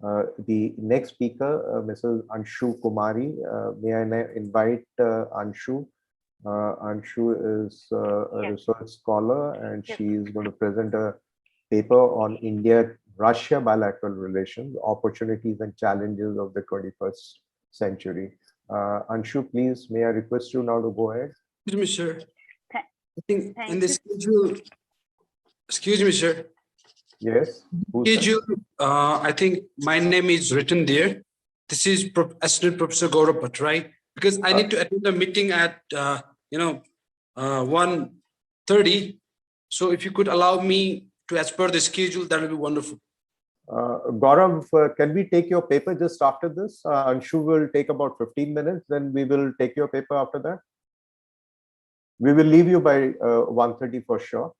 The next speaker, Mrs. Anshu Kumari. May I invite Anshu? Anshu is a research scholar, and she is going to present a paper on India-Russia bilateral relations, opportunities and challenges of the 21st century. Anshu, please, may I request you now to go ahead? Excuse me, sir. I think in the schedule, excuse me, sir. Yes. Schedule, I think my name is written there. This is Assistant Professor Gaurav Mishra, right? Because I need to attend a meeting at 1:30. So if you could allow me to, as per the schedule, that will be wonderful. Gaurav, can we take your paper just after this? Anshu will take about 15 minutes, then we will take your paper after that. We will leave you by 1:30 for sure.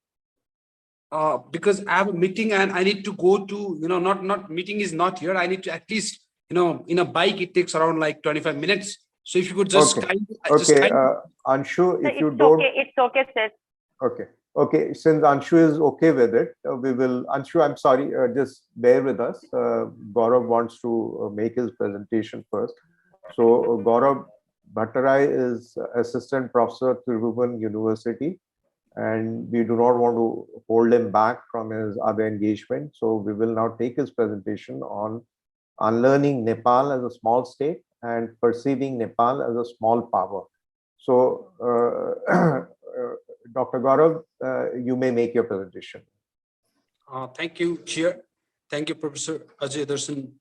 Because I have a meeting and I need to go to, not meeting is not here. I need to at least, in a bike, it takes around like 25 minutes. So if you could just Anshu, if you don't. It's okay, sir. Okay. Since Anshu is okay with it, we will. Anshu, I'm sorry, just bear with us. Gaurav wants to make his presentation first. So Gaurav Bhattarai is assistant professor at Tribhuvan University, and we do not want to hold him back from his other engagement. So we will now take his presentation on unlearning Nepal as a small state and perceiving Nepal as a small power. So, Dr. Gaurav, you may make your presentation. Thank you, Chair. Thank you, Professor Ajay Darshan.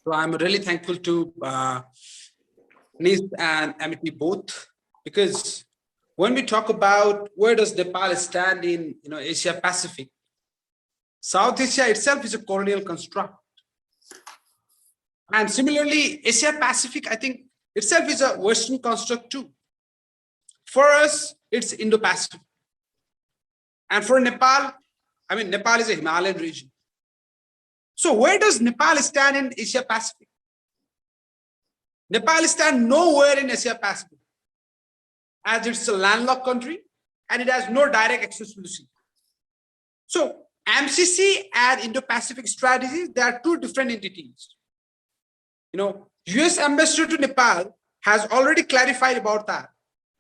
So I'm really thankful to Nis and Amity both, because when we talk about where does Nepal stand in Asia Pacific, South Asia itself is a colonial construct. And similarly, Asia Pacific, I think itself is a Western construct too. For us, it's Indo-Pacific. And for Nepal, Nepal is a Himalayan region. So where does Nepal stand in Asia Pacific? Nepal stands nowhere in Asia Pacific, as it's a landlocked country and it has no direct access to the sea. So MCC and Indo-Pacific strategies, they are two different entities. US ambassador to Nepal has already clarified about that,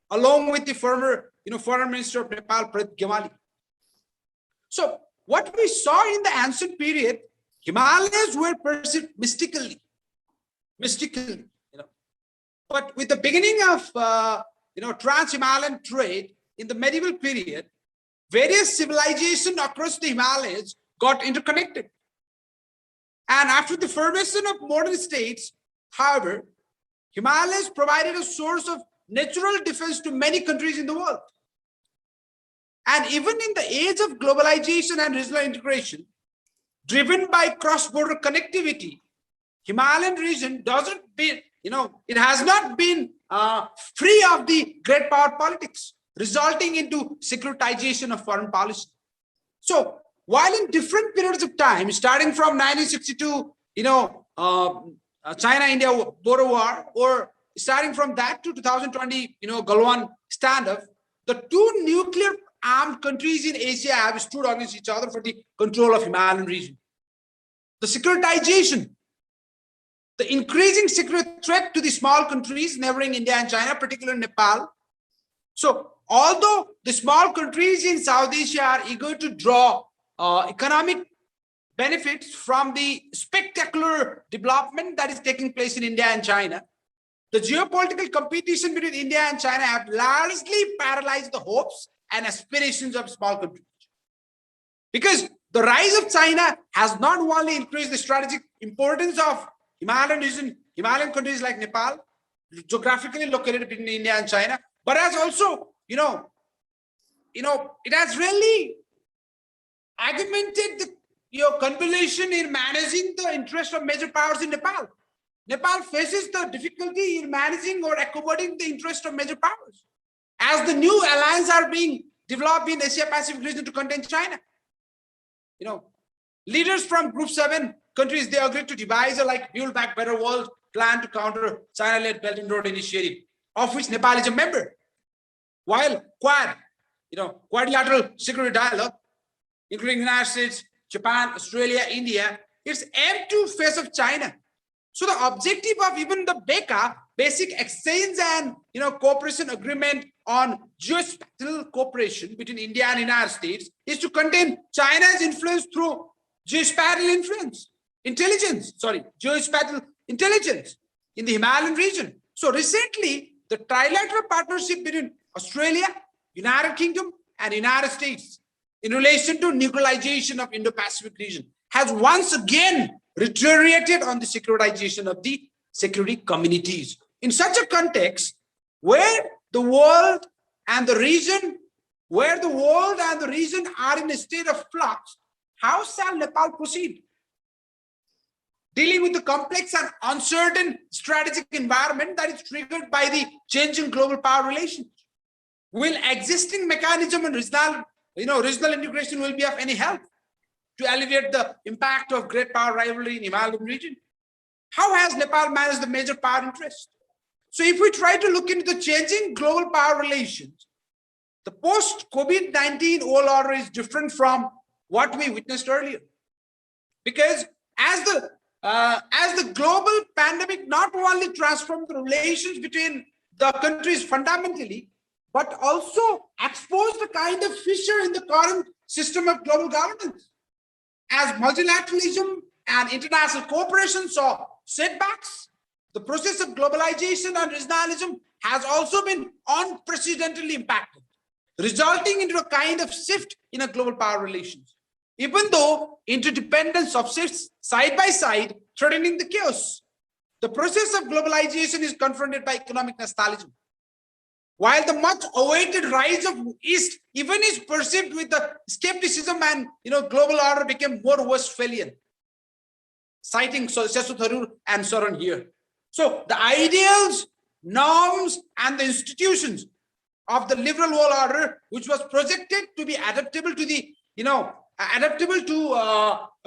along with the former, foreign minister of Nepal, Pradip Gemali. So what we saw in the ancient period, Himalayas were perceived mystically. But with the beginning of trans-Himalayan trade in the medieval period, various civilizations across the Himalayas got interconnected. And after the formation of modern states, however, Himalayas provided a source of natural defense to many countries in the world. And even in the age of globalization and regional integration, driven by cross-border connectivity, Himalayan region it has not been free of the great power politics, resulting into securitization of foreign policy. So while in different periods of time, starting from 1962, China-India border war, or starting from that to 2020, Galwan standoff, the two nuclear armed countries in Asia have stood against each other for the control of Himalayan region. The securitization, the increasing security threat to the small countries neighboring India and China, particularly Nepal. So although the small countries in South Asia are eager to draw economic benefits from the spectacular development that is taking place in India and China, the geopolitical competition between India and China have largely paralyzed the hopes and aspirations of small countries. Because the rise of China has not only increased the strategic importance of Himalayan region, Himalayan countries like Nepal, geographically located between India and China, but has also, it has really augmented the convolution in managing the interest of major powers in Nepal. Nepal faces the difficulty in managing or accommodating the interest of major powers, as the new alliances are being developed in Asia Pacific region to contain China. Leaders from Group 7 countries, they agreed to devise a Build Back Better World plan to counter China-led Belt and Road Initiative, of which Nepal is a member. while Quad, quadrilateral security dialogue, including the United States, Japan, Australia, India, it's aimed to face of China. So the objective of even the BECA, Basic Exchange and Cooperation Agreement on Geospatial Cooperation between India and United States, is to contain China's influence through geospatial intelligence in the Himalayan region. So recently, the trilateral partnership between Australia, United Kingdom, and United States in relation to nuclearization of Indo-Pacific region has once again deteriorated on the securitization of the security communities. In such a context, where the world and the region are in a state of flux, how shall Nepal proceed? Dealing with the complex and uncertain strategic environment that is triggered by the changing global power relations. Will existing mechanism and regional integration will be of any help to alleviate the impact of great power rivalry in the Himalayan region? How has Nepal managed the major power interest? So if we try to look into the changing global power relations, the post-COVID-19 world order is different from what we witnessed earlier. Because as the global pandemic not only transformed the relations between the countries fundamentally, but also exposed a kind of fissure in the current system of global governance. As multilateralism and international cooperation saw setbacks, the process of globalization and regionalism has also been unprecedentedly impacted, resulting into a kind of shift in a global power relations. Even though interdependence subsists side by side, threatening the chaos, the process of globalization is confronted by economic nationalism. While the much awaited rise of East even is perceived with the skepticism and global order became more Westphalian, citing Sesu Tharoor and Saran here. So the ideals, norms, and the institutions of the liberal world order, which was projected to be adaptable to the, a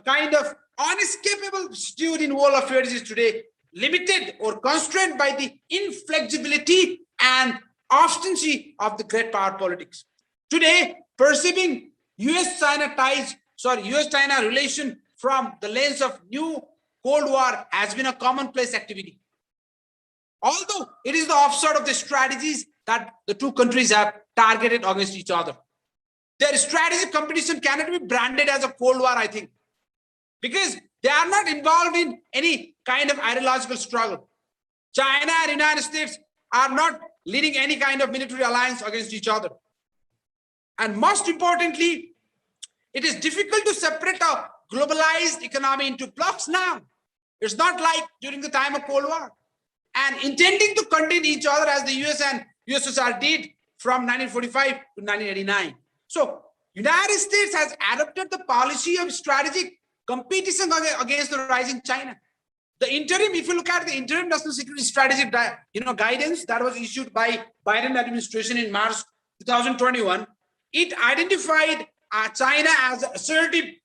kind of unescapable steward in world affairs, is today limited or constrained by the inflexibility and obstinacy of the great power politics. Today, perceiving US-China relation from the lens of new Cold War has been a commonplace activity. Although it is the offshoot of the strategies that the two countries have targeted against each other. Their strategic competition cannot be branded as a Cold War, I think, because they are not involved in any kind of ideological struggle. China and United States are not leading any kind of military alliance against each other. And most importantly, it is difficult to separate a globalized economy into blocks now. It's not like during the time of Cold War. And intending to contain each other as the US and USSR did from 1945 to 1989. So United States has adopted the policy of strategic competition against the rising China. The interim, if you look at the interim national security strategic guidance that was issued by Biden administration in March 2021, it identified China as an assertive,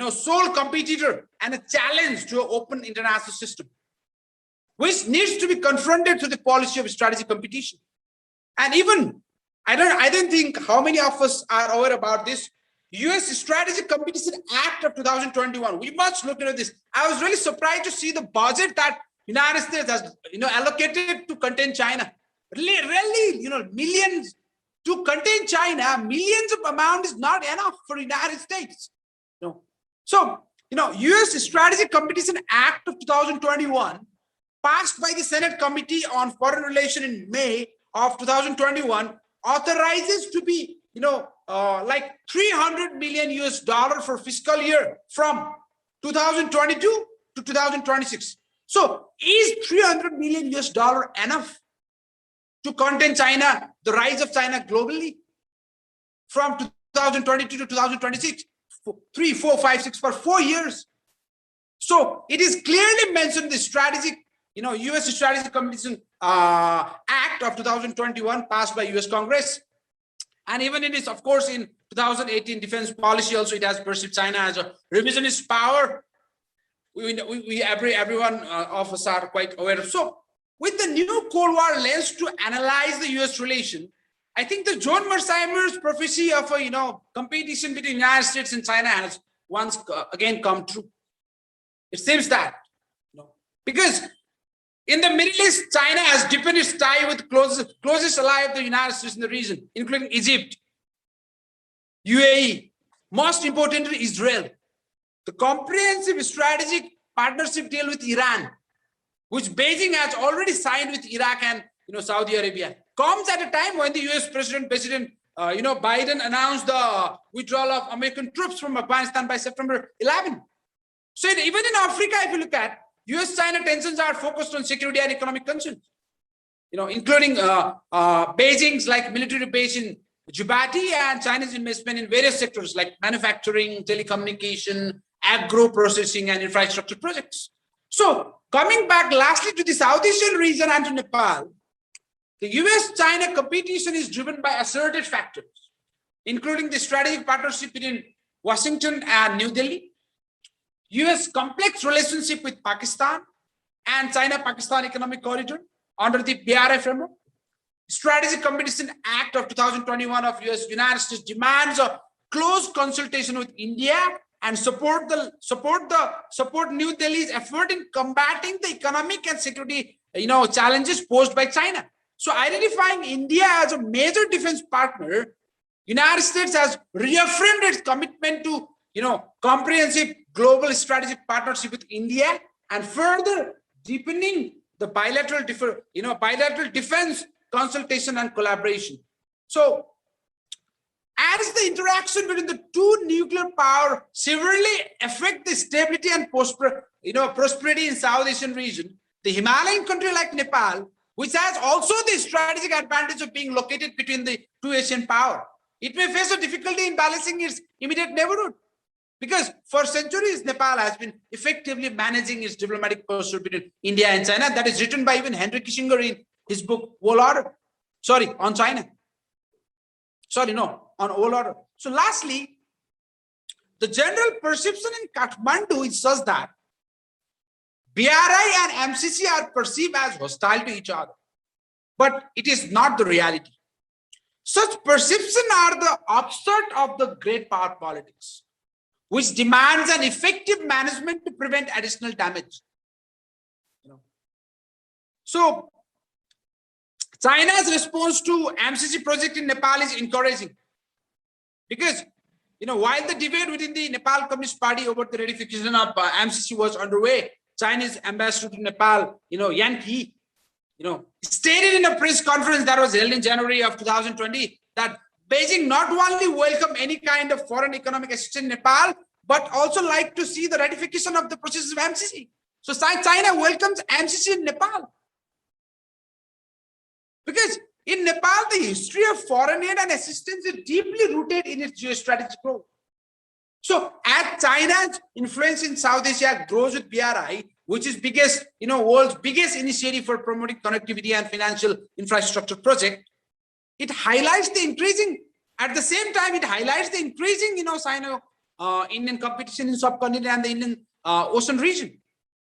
sole competitor and a challenge to an open international system, which needs to be confronted through the policy of strategic competition. And even, I don't think how many of us are aware about this, US Strategic Competition Act of 2021. We must look into this. I was really surprised to see the budget that United States has, allocated to contain China. Really, millions to contain China. Millions of amount is not enough for United States. So, US Strategic Competition Act of 2021, passed by the Senate Committee on Foreign Relations in May of 2021, authorizes to be, like $300 million for fiscal year from 2022 to 2026. So is $300 million enough to contain China, the rise of China globally from 2022 to 2026? 3, 4, 5, 6 for 4 years. So it is clearly mentioned the strategic, US Strategic Competition Act of 2021 passed by US Congress. And even it is, of course, in 2018 defense policy also, it has perceived China as a revisionist power. Everyone of us are quite aware of. So with the new Cold War lens to analyze the US relation, I think the John Mersheimer's prophecy of a competition between the United States and China has once again come true. It seems that because in the Middle East, China has deepened its tie with closest ally of the United States in the region, including Egypt, UAE, most importantly, Israel. The comprehensive strategic partnership deal with Iran, which Beijing has already signed with Iraq and Saudi Arabia, comes at a time when the US President Biden announced the withdrawal of American troops from Afghanistan by September 11. So even in Africa, if you look at US-China tensions are focused on security and economic concerns, including Beijing's military base in Djibouti and China's investment in various sectors like manufacturing, telecommunication, agro-processing, and infrastructure projects. So coming back lastly to the South Asian region and to Nepal, the US-China competition is driven by asserted factors, including the strategic partnership between Washington and New Delhi, US complex relationship with Pakistan and China-Pakistan Economic Corridor under the BRI framework. Strategic Competition Act of 2021 of United States demands a close consultation with India and support New Delhi's effort in combating the economic and security challenges posed by China. So identifying India as a major defense partner, United States has reaffirmed its commitment to comprehensive global strategic partnership with India and further deepening the bilateral defense consultation and collaboration. So as the interaction between the two nuclear powers severely affect the stability and prosperity in South Asian region, the Himalayan country like Nepal, which has also the strategic advantage of being located between the two Asian powers, it may face a difficulty in balancing its immediate neighborhood. Because for centuries, Nepal has been effectively managing its diplomatic pursuit between India and China. That is written by even Henry Kissinger in his book, World Order. On China. On World Order. So lastly, the general perception in Kathmandu is such that BRI and MCC are perceived as hostile to each other. But it is not the reality. Such perceptions are the upstart of the great power politics, which demands an effective management to prevent additional damage. So China's response to MCC project in Nepal is encouraging because, while the debate within the Nepal Communist Party over the ratification of MCC was underway, Chinese ambassador to Nepal, Yan He, stated in a press conference that was held in January of 2020 that Beijing not only welcome any kind of foreign economic assistance in Nepal, but also like to see the ratification of the process of MCC. So China welcomes MCC in Nepal. Because in Nepal, the history of foreign aid and assistance is deeply rooted in its geostrategic role. So as China's influence in South Asia grows with BRI, which is world's biggest initiative for promoting connectivity and financial infrastructure project, it highlights the increasing Sino-Indian competition in subcontinent and the Indian Ocean region.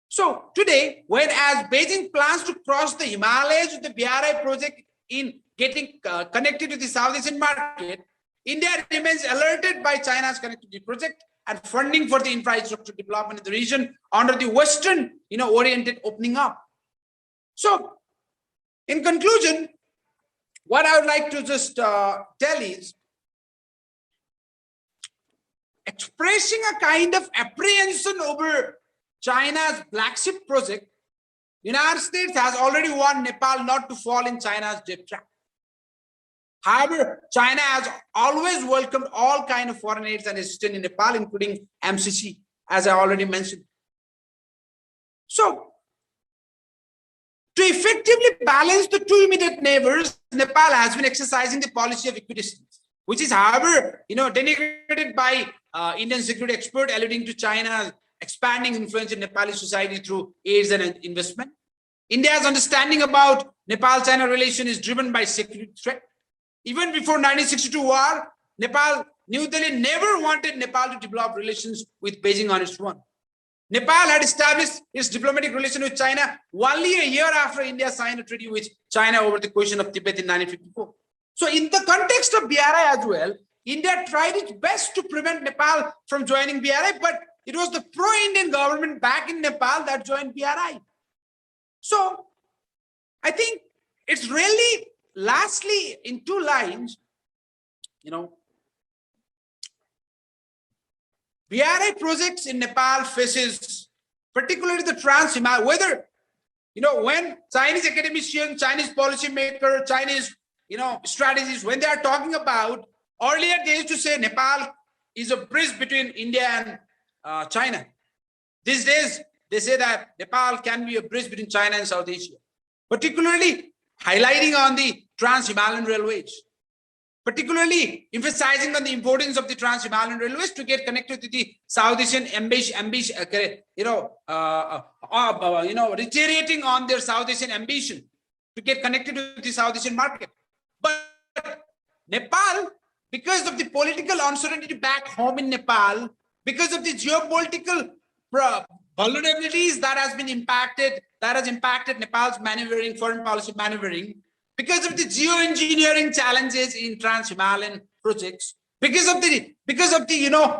So today, when as Beijing plans to cross the Himalayas with the BRI project in getting connected to the South Asian market, India remains alerted by China's connectivity project and funding for the infrastructure development in the region under the Western, oriented opening up. So, in conclusion, what I would like to just tell is, expressing a kind of apprehension over China's Black Sea project, United States has already warned Nepal not to fall in China's debt trap. However, China has always welcomed all kinds of foreign aids and assistance in Nepal, including MCC, as I already mentioned. So, to effectively balance the two immediate neighbors, Nepal has been exercising the policy of equidistance, which is, however, denigrated by Indian security experts, alluding to China's expanding influence in Nepali society through aids and investment. India's understanding about Nepal-China relation is driven by security threat. Even before 1962 war, New Delhi never wanted Nepal to develop relations with Beijing on its own. Nepal had established its diplomatic relation with China only a year after India signed a treaty with China over the question of Tibet in 1954. So in the context of BRI as well, India tried its best to prevent Nepal from joining BRI, but it was the pro-Indian government back in Nepal that joined BRI. So I think it's really, lastly, in 2 lines, BRI projects in Nepal faces, particularly the trans-Himalayan, whether, when Chinese academicians, Chinese policymakers, Chinese, strategies, when they are talking about, earlier they used to say Nepal is a bridge between India and China. These days, they say that Nepal can be a bridge between China and South Asia, particularly highlighting on the trans-Himalayan railways, particularly emphasizing on the importance of the trans-Himalayan railways to get connected to the South Asian reiterating on their South Asian ambition to get connected to the South Asian market. But Nepal, because of the political uncertainty back home in Nepal, because of the geopolitical vulnerabilities that has impacted Nepal's maneuvering, foreign policy maneuvering, because of the geoengineering challenges in trans-Himalayan projects, because of the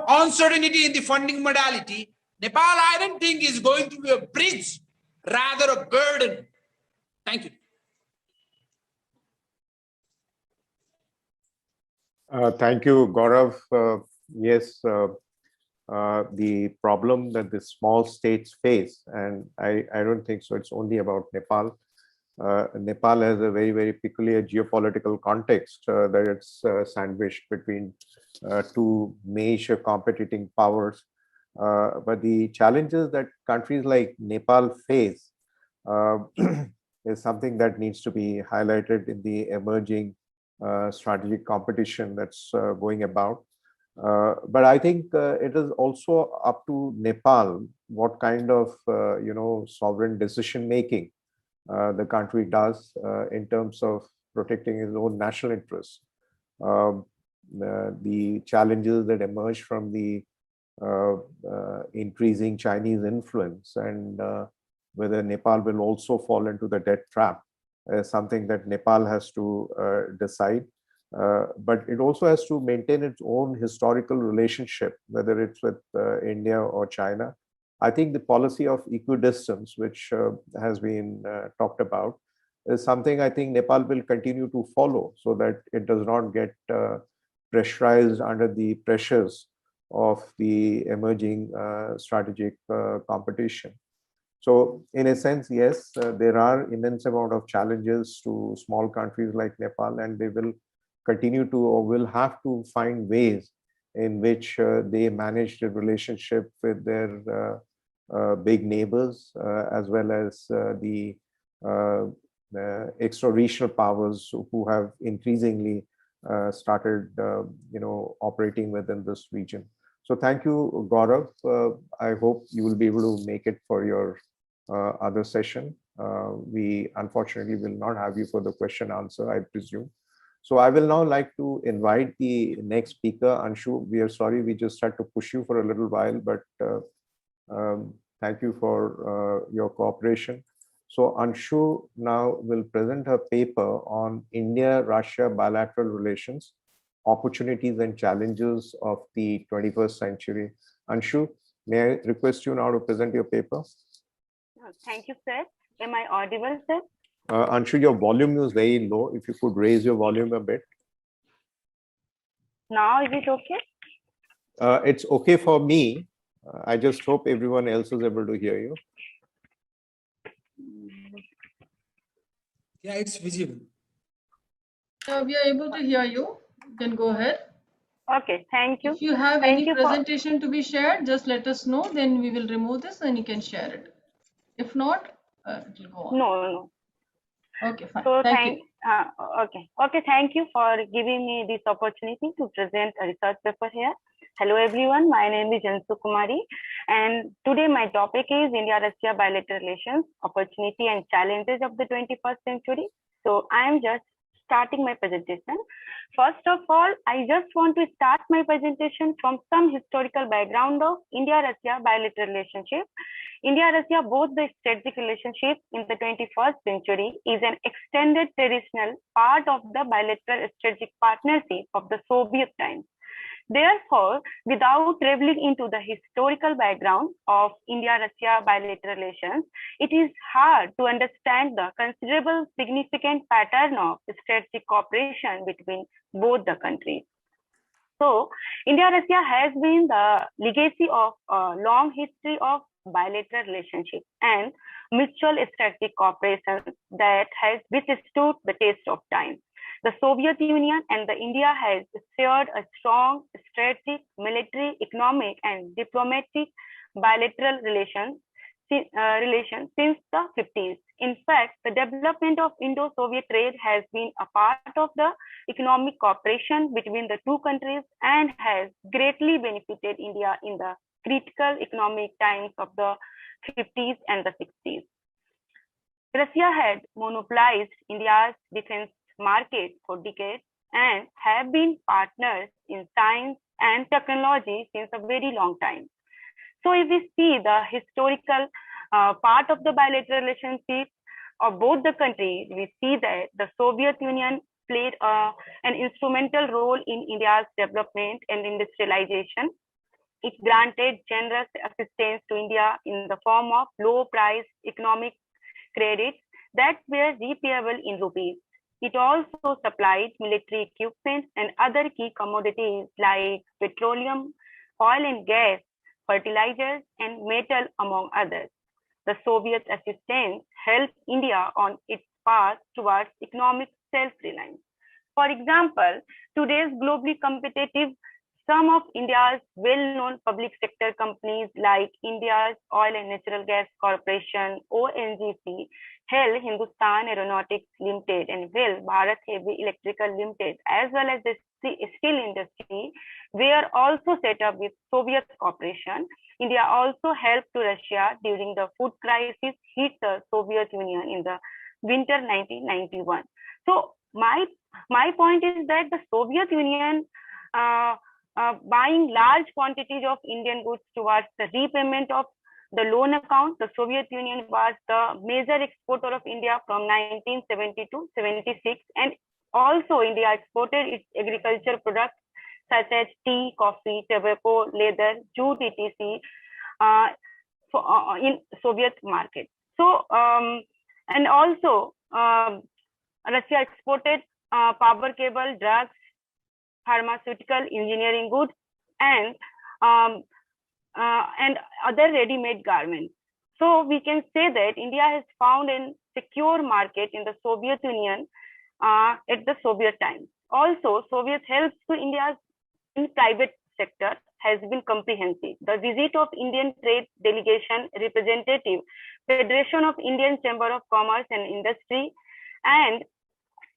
uncertainty in the funding modality, Nepal, I don't think, is going to be a bridge, rather a burden. Thank you. Thank you, Gaurav. Yes, the problem that the small states face, and I don't think so it's only about Nepal. Nepal has a very, very peculiar geopolitical context that it's sandwiched between 2 major competing powers. But the challenges that countries like Nepal face is something that needs to be highlighted in the emerging strategic competition that's going about. But I think it is also up to Nepal what kind of sovereign decision making the country does in terms of protecting its own national interests. The challenges that emerge from the increasing Chinese influence, and whether Nepal will also fall into the debt trap, is something that Nepal has to decide. But it also has to maintain its own historical relationship, whether it's with India or China. I think the policy of equidistance, which has been talked about, is something I think Nepal will continue to follow, so that it does not get pressurized under the pressures of the emerging strategic competition. So in a sense, yes, there are immense amount of challenges to small countries like Nepal, and they will continue to, or will have to, find ways in which they manage the relationship with their big neighbors, as well as the extra-regional powers who have increasingly started, operating within this region. So thank you, Gaurav. I hope you will be able to make it for your other session. We unfortunately will not have you for the question answer, I presume. So I will now like to invite the next speaker, Anshu. We are sorry, we just had to push you for a little while, but thank you for your cooperation. So Anshu now will present her paper on India-Russia bilateral relations, opportunities and challenges of the 21st century. Anshu, may I request you now to present your paper? Thank you, sir. Am I audible, sir? Anshu, your volume is very low. If you could raise your volume a bit. Now is it okay? It's okay for me. I just hope everyone else is able to hear you. Yeah, it's visible. We are able to hear you. You can go ahead. Okay, thank you. If you have Thank any you presentation to be shared, just let us know. Then we will remove this and you can share it. If not, it will go on. No. Okay, fine. So Thank you. Okay, thank you for giving me this opportunity to present a research paper here. Hello everyone, my name is Jansu Kumari, and today my topic is India-Russia bilateral relations, opportunity and challenges of the 21st century. So I am just starting my presentation. First of all, I just want to start my presentation from some historical background of India-Russia bilateral relationship. India-Russia, both the strategic relationship in the 21st century, is an extended traditional part of the bilateral strategic partnership of the Soviet times. Therefore, without delving into the historical background of India-Russia bilateral relations, it is hard to understand the considerable significant pattern of strategic cooperation between both the countries. So, India-Russia has been the legacy of a long history of bilateral relationship and mutual strategic cooperation that has withstood the test of time. The Soviet Union and the India has shared a strong strategic, military, economic, and diplomatic bilateral relations since the 50s. In fact, the development of Indo-Soviet trade has been a part of the economic cooperation between the two countries and has greatly benefited India in the critical economic times of the 50s and the 60s. Russia had monopolized India's defense market for decades and have been partners in science and technology since a very long time. So if we see the historical part of the bilateral relationship of both the countries, we see that the Soviet Union played an instrumental role in India's development and industrialization. It granted generous assistance to India in the form of low-priced economic credits that were repayable in rupees. It also supplied military equipment and other key commodities like petroleum, oil and gas, fertilizers, and metal, among others. The Soviet assistance helped India on its path towards economic self-reliance. For example, today's globally competitive, some of India's well-known public sector companies like India's Oil and Natural Gas Corporation, ONGC, HAL Hindustan Aeronautics Limited, and WEL Bharat Heavy Electrical Limited, as well as the steel industry, were also set up with Soviet cooperation. India also helped to Russia during the food crisis hit the Soviet Union in the winter 1991. So my point is that the Soviet Union buying large quantities of Indian goods towards the repayment of the loan account. The Soviet Union was the major exporter of India from 1970 to 76, and also India exported its agriculture products such as tea, coffee, tobacco, leather, jute, etc. In Soviet market. So, and also Russia exported power cable, drugs, pharmaceutical, engineering goods, and other ready-made garments. So we can say that India has found a secure market in the Soviet Union at the Soviet times. Also, Soviet help to India's in private sector has been comprehensive. The visit of Indian Trade Delegation Representative, Federation of Indian Chamber of Commerce and Industry, and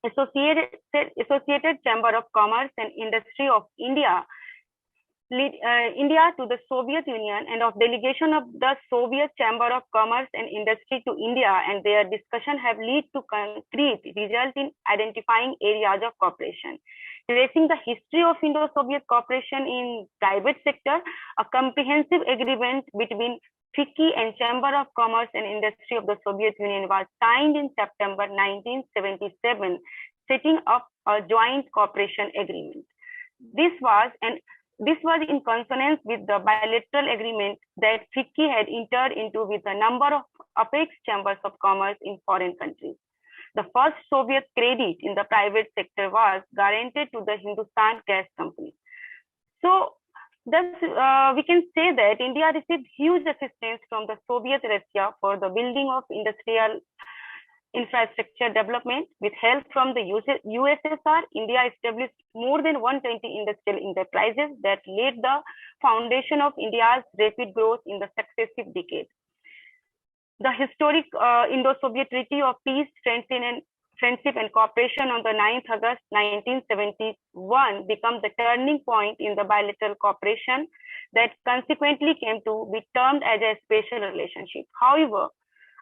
Associated Chamber of Commerce and Industry of India India to the Soviet Union and of delegation of the Soviet Chamber of Commerce and Industry to India, and their discussion have led to concrete result in identifying areas of cooperation. Tracing the history of Indo-Soviet cooperation in private sector, a comprehensive agreement between FICCI and Chamber of Commerce and Industry of the Soviet Union was signed in September 1977, setting up a joint cooperation agreement. This was in consonance with the bilateral agreement that FICCI had entered into with a number of apex chambers of commerce in foreign countries. The first Soviet credit in the private sector was guaranteed to the Hindustan Gas Company. So thus, we can say that India received huge assistance from the Soviet Russia for the building of industrial infrastructure development. With help from the USSR, India established more than 120 industrial enterprises that laid the foundation of India's rapid growth in the successive decades. The historic Indo-Soviet Treaty of Peace, Friendship and Cooperation on the 9th August 1971 became the turning point in the bilateral cooperation that consequently came to be termed as a special relationship. However,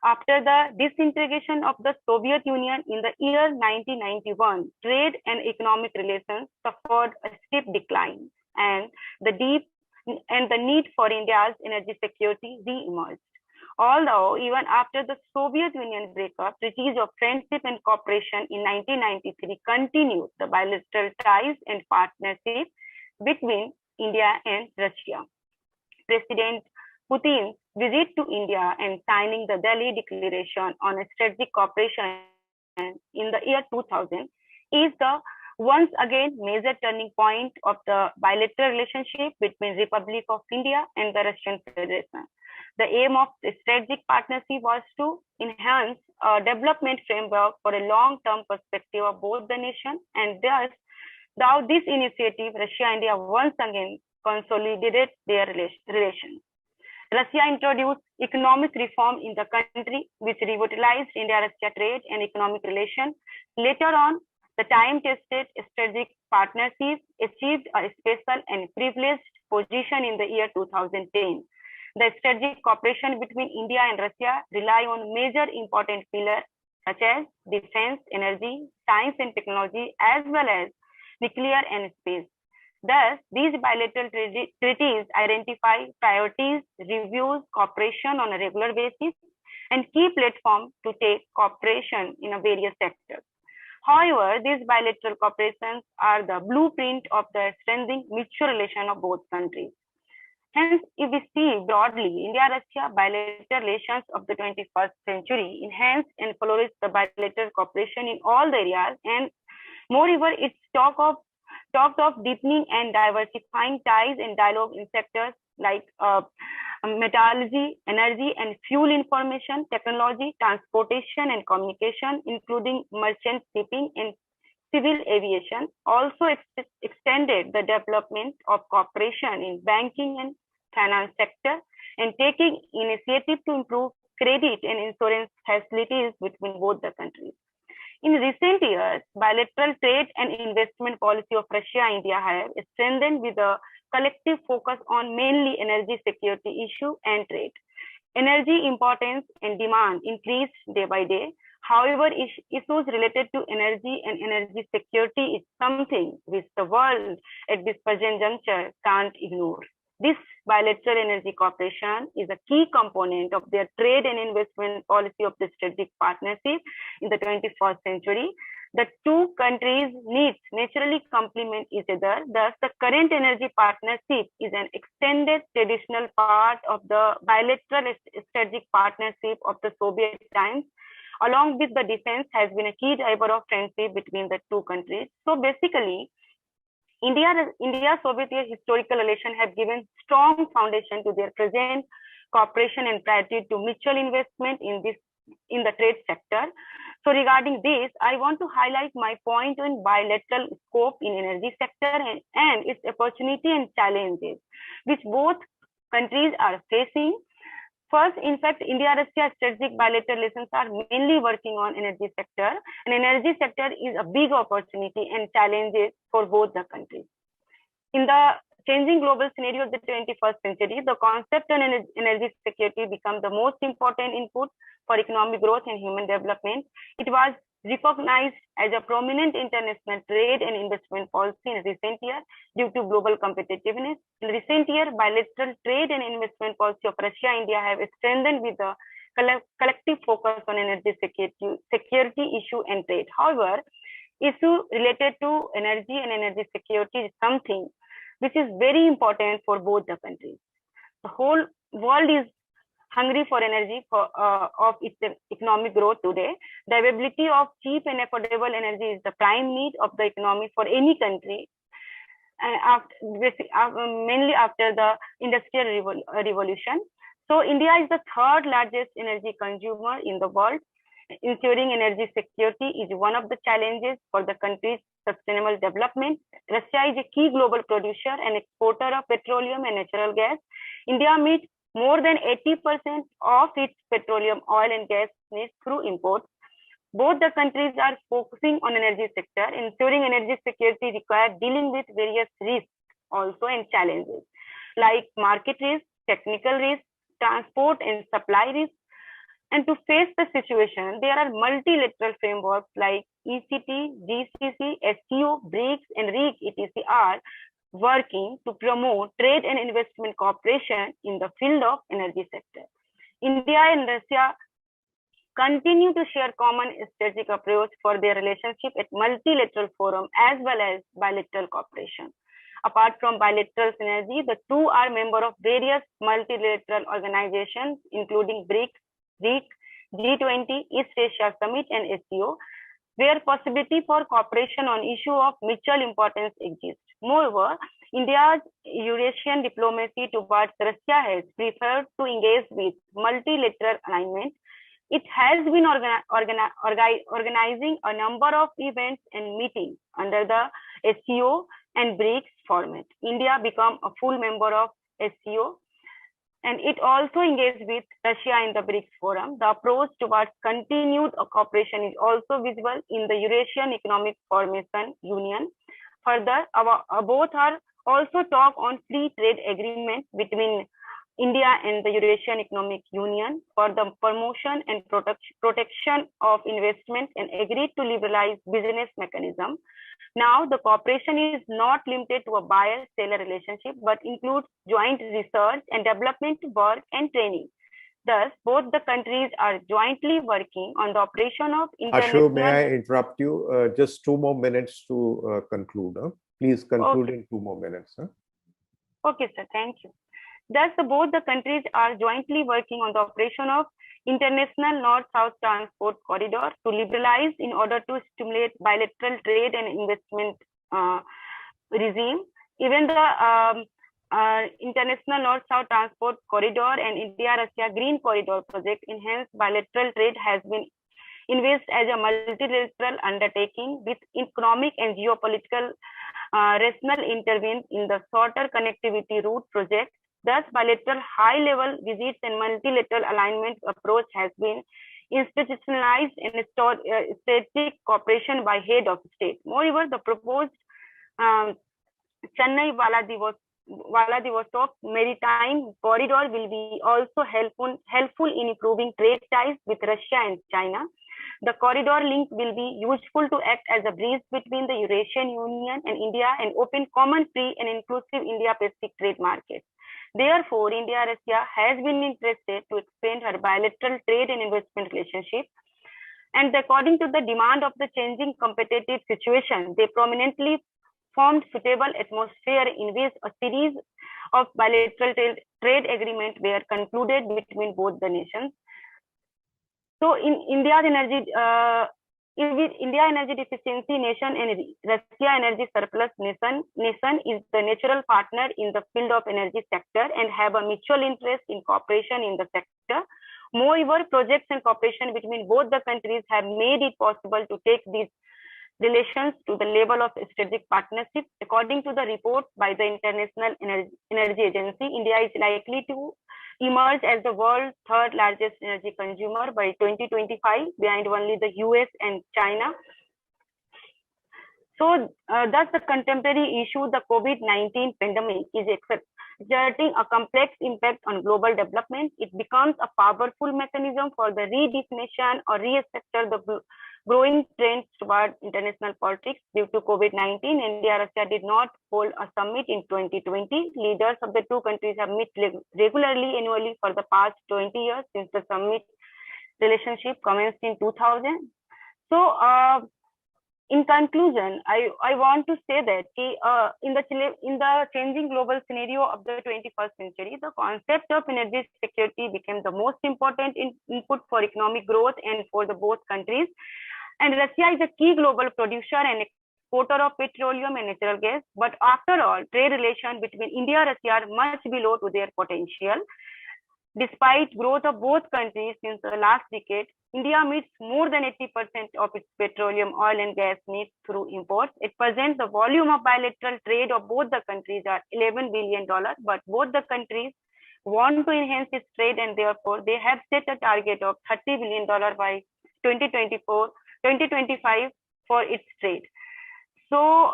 after the disintegration of the Soviet Union in the year 1991, trade and economic relations suffered a steep decline, and the need for India's energy security re-emerged. Although even after the Soviet Union breakup, treaties of friendship and cooperation in 1993 continued the bilateral ties and partnership between India and Russia. President Putin's visit to India and signing the Delhi Declaration on Strategic Cooperation in the year 2000 is the once again major turning point of the bilateral relationship between Republic of India and the Russian Federation. The aim of the strategic partnership was to enhance a development framework for a long-term perspective of both the nations, and thus, through this initiative, Russia and India once again consolidated their relations. Russia introduced economic reform in the country, which revitalized India-Russia trade and economic relations. Later on, the time-tested strategic partnership achieved a special and privileged position in the year 2010. The strategic cooperation between India and Russia rely on major important pillars such as defense, energy, science and technology, as well as nuclear and space. Thus, these bilateral treaties identify priorities, reviews cooperation on a regular basis, and key platforms to take cooperation in various sectors. However, these bilateral cooperations are the blueprint of the strengthening mutual relation of both countries. Hence, if we see broadly, India-Russia bilateral relations of the 21st century enhance and flourish the bilateral cooperation in all the areas, and moreover, it's talked of deepening and diversifying ties and dialogue in sectors like metallurgy, energy and fuel information, technology, transportation and communication, including merchant shipping and civil aviation. Also extended the development of cooperation in banking and finance sector, and taking initiative to improve credit and insurance facilities between both the countries. In recent years, bilateral trade and investment policy of Russia and India have strengthened with a collective focus on mainly energy security issue and trade. Energy importance and demand increase day by day. However, issues related to energy and energy security is something which the world at this present juncture can't ignore. This bilateral energy cooperation is a key component of their trade and investment policy of the strategic partnership in the 21st century. The two countries' needs naturally complement each other. Thus, the current energy partnership is an extended traditional part of the bilateral strategic partnership of the Soviet times, along with the defense has been a key driver of friendship between the two countries. So basically, India-Soviet historical relations have given strong foundation to their present cooperation and priority to mutual investment in the trade sector. So regarding this, I want to highlight my point on bilateral scope in energy sector and its opportunity and challenges, which both countries are facing. First, in fact, India-Russia strategic bilateral relations are mainly working on energy sector, and energy sector is a big opportunity and challenges for both the countries. In the changing global scenario of the 21st century, the concept of energy security becomes the most important input for economic growth and human development. It was recognized as a prominent international trade and investment policy in recent years due to global competitiveness. In recent years, bilateral trade and investment policy of Russia and India have strengthened with a collective focus on energy security issue and trade. However, issue related to energy and energy security is something which is very important for both the countries. The whole world is hungry for energy of its economic growth today. The availability of cheap and affordable energy is the prime need of the economy for any country, mainly after the industrial revolution. So India is the third largest energy consumer in the world. Ensuring energy security is one of the challenges for the country's sustainable development. Russia is a key global producer and exporter of petroleum and natural gas. India meets more than 80% of its petroleum, oil and gas needs through imports. Both the countries are focusing on energy sector. Ensuring energy security requires dealing with various risks also and challenges like market risk, technical risk, transport and supply risk. And to face the situation, there are multilateral frameworks like ECT, GCC, SCO, BRICS, and RIG, etc. are working to promote trade and investment cooperation in the field of energy sector. India and Russia continue to share common strategic approach for their relationship at multilateral forum as well as bilateral cooperation. Apart from bilateral synergy, the two are members of various multilateral organizations, including BRIC, G20, East Asia Summit, and SCO, where possibility for cooperation on issue of mutual importance exists. Moreover, India's Eurasian diplomacy towards Russia has preferred to engage with multilateral alignment. It has been organizing a number of events and meetings under the SCO and BRICS format. India became a full member of SCO, and it also engaged with Russia in the BRICS forum. The approach towards continued cooperation is also visible in the Eurasian Economic Formation Union. Further, both are also talk on free trade agreement between India and the Eurasian Economic Union for the promotion and protection of investment, and agreed to liberalize business mechanism. Now, the cooperation is not limited to a buyer-seller relationship, but includes joint research and development work and training. Thus, both the countries are jointly working on the operation of international... Ashu, may I interrupt you? Just 2 more minutes to conclude. Please conclude in 2 more minutes. Okay, sir. Thank you. Thus, both the countries are jointly working on the operation of international North-South transport corridor to liberalize in order to stimulate bilateral trade and investment regime. Even the international North-South transport corridor and India-Russia Green Corridor project enhance bilateral trade has been envisaged as a multilateral undertaking with economic and geopolitical rational intervention in the shorter connectivity route project. Thus, bilateral high-level visits and multilateral alignment approach has been institutionalized in strategic cooperation by head of state. Moreover, the proposed Chennai-Vladivostok maritime corridor will be also helpful in improving trade ties with Russia and China. The corridor link will be useful to act as a bridge between the Eurasian Union and India and open common free and inclusive India-Pacific trade markets. Therefore, India-Russia has been interested to expand her bilateral trade and investment relationship. And according to the demand of the changing competitive situation, they prominently formed suitable atmosphere in which a series of bilateral trade agreements were concluded between both the nations. So, in India's energy deficiency nation and Russia energy surplus nation is the natural partner in the field of energy sector and have a mutual interest in cooperation in the sector. Moreover, projects and cooperation between both the countries have made it possible to take these relations to the level of strategic partnership. According to the report by the International Energy Agency, India is likely to emerge as the world's third largest energy consumer by 2025, behind only the US and China. So, thus the contemporary issue, the COVID-19 pandemic, is exerting a complex impact on global development. It becomes a powerful mechanism for the redefinition or restructure the growing trends toward international politics. Due to COVID-19, India-Russia did not hold a summit in 2020. Leaders of the two countries have met regularly annually for the past 20 years since the summit relationship commenced in 2000. So, in conclusion, I want to say that in the changing global scenario of the 21st century, the concept of energy security became the most important input for economic growth and for the both countries. And Russia is a key global producer and exporter of petroleum and natural gas. But after all, trade relations between India and Russia are much below to their potential. Despite growth of both countries since the last decade, India meets more than 80% of its petroleum, oil and gas needs through imports. At present, the volume of bilateral trade of both the countries are $11 billion, but both the countries want to enhance its trade and therefore they have set a target of $30 billion by 2025 for its trade. So,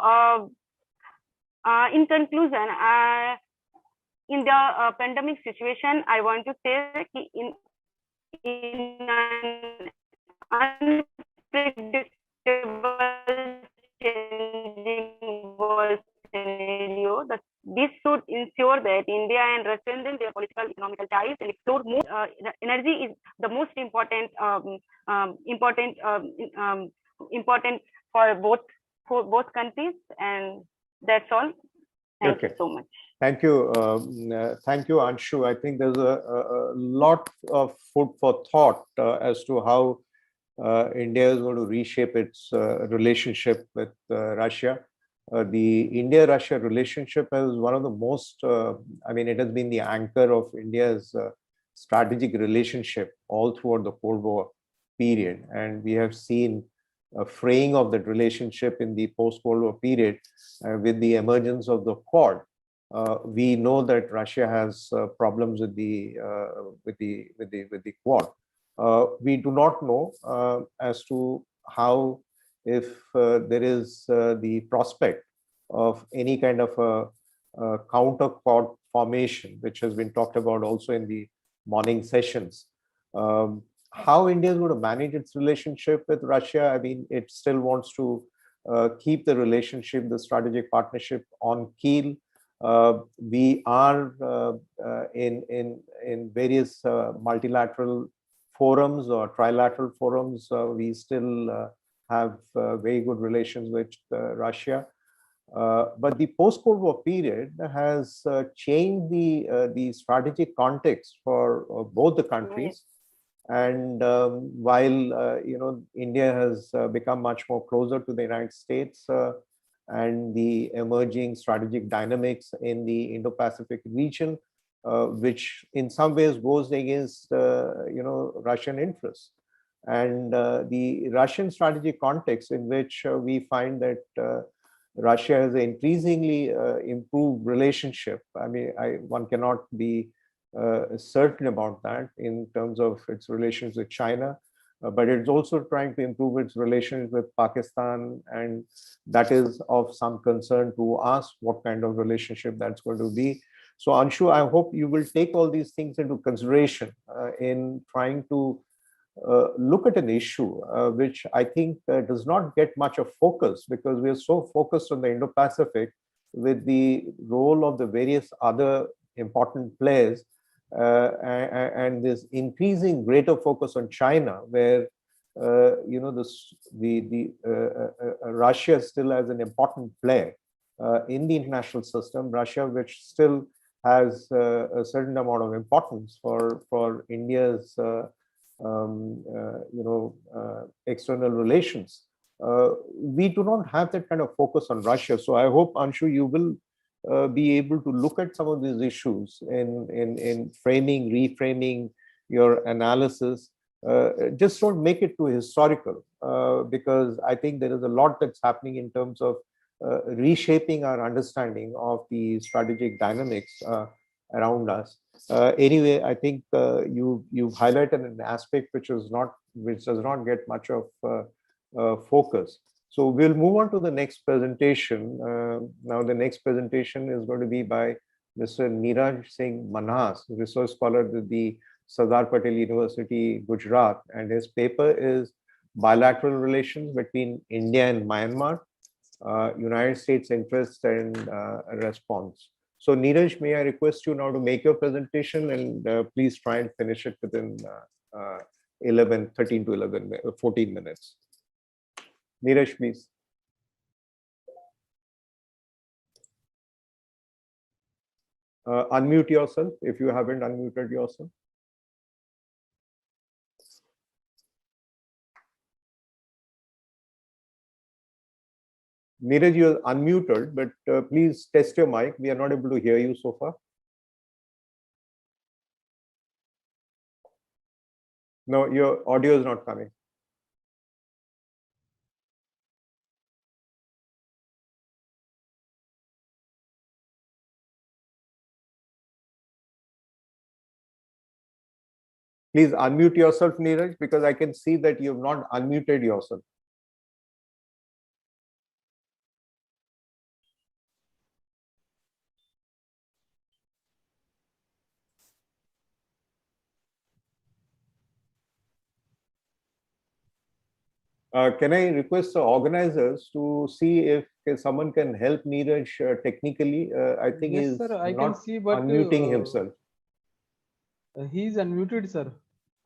in conclusion, in the pandemic situation, I want to say that in an unpredictable changing world scenario, the This should ensure that India and Russia strengthen their political economical ties and explore more. Energy is the most important important for both countries, and that's all. Thank you so much. Thank you. Thank you, Anshu. I think there's a lot of food for thought as to how India is going to reshape its relationship with Russia. The India-Russia relationship is one of the most, I mean, it has been the anchor of India's strategic relationship all throughout the Cold War period. And we have seen a fraying of that relationship in the post-Cold War period with the emergence of the Quad. We know that Russia has problems with the Quad. We do not know as to how, if there is the prospect of any kind of a counter Quad formation, which has been talked about also in the morning sessions. How India is going to manage its relationship with Russia. I mean, it still wants to keep the relationship, the strategic partnership on keel. We are in various multilateral forums or trilateral forums. We still have very good relations with Russia. But the post-Cold War period has changed the strategic context for both the countries. And while India has become much more closer to the United States and the emerging strategic dynamics in the Indo-Pacific region, which in some ways goes against Russian interests, and the Russian strategic context in which we find that Russia has an increasingly improved relationship. I mean, one cannot be certain about that in terms of its relations with China, but it's also trying to improve its relations with Pakistan, and that is of some concern to us, what kind of relationship that's going to be. So Anshu, I hope you will take all these things into consideration in trying to look at an issue which I think does not get much of focus, because we are so focused on the Indo-Pacific with the role of the various other important players, and this increasing greater focus on China, where Russia still has an important player in the international system. Russia, which still has a certain amount of importance for India's external relations. We do not have that kind of focus on Russia. So I hope, Anshu, you will be able to look at some of these issues in framing, reframing your analysis. Just don't make it too historical, because I think there is a lot that's happening in terms of reshaping our understanding of the strategic dynamics around us. Anyway, I think you've highlighted an aspect which does not get much of focus. So we'll move on to the next presentation. Now the next presentation is going to be by Mr. Neeraj Singh Manhas, research scholar at the Sardar Patel University, Gujarat, and his paper is Bilateral Relations between India and Myanmar, United States Interest and Response. So Neeraj, may I request you now to make your presentation, and please try and finish it within 13 to 11, 14 minutes. Neeraj, please. Unmute yourself if you haven't unmuted yourself. Neeraj, you're unmuted, but please test your mic. We are not able to hear you so far. No, your audio is not coming. Please unmute yourself, Neeraj, because I can see that you have not unmuted yourself. Can I request the organizers to see if someone can help Neeraj technically? I think Yes, he's sir. I can not see, but unmuting himself. he's unmuted, sir.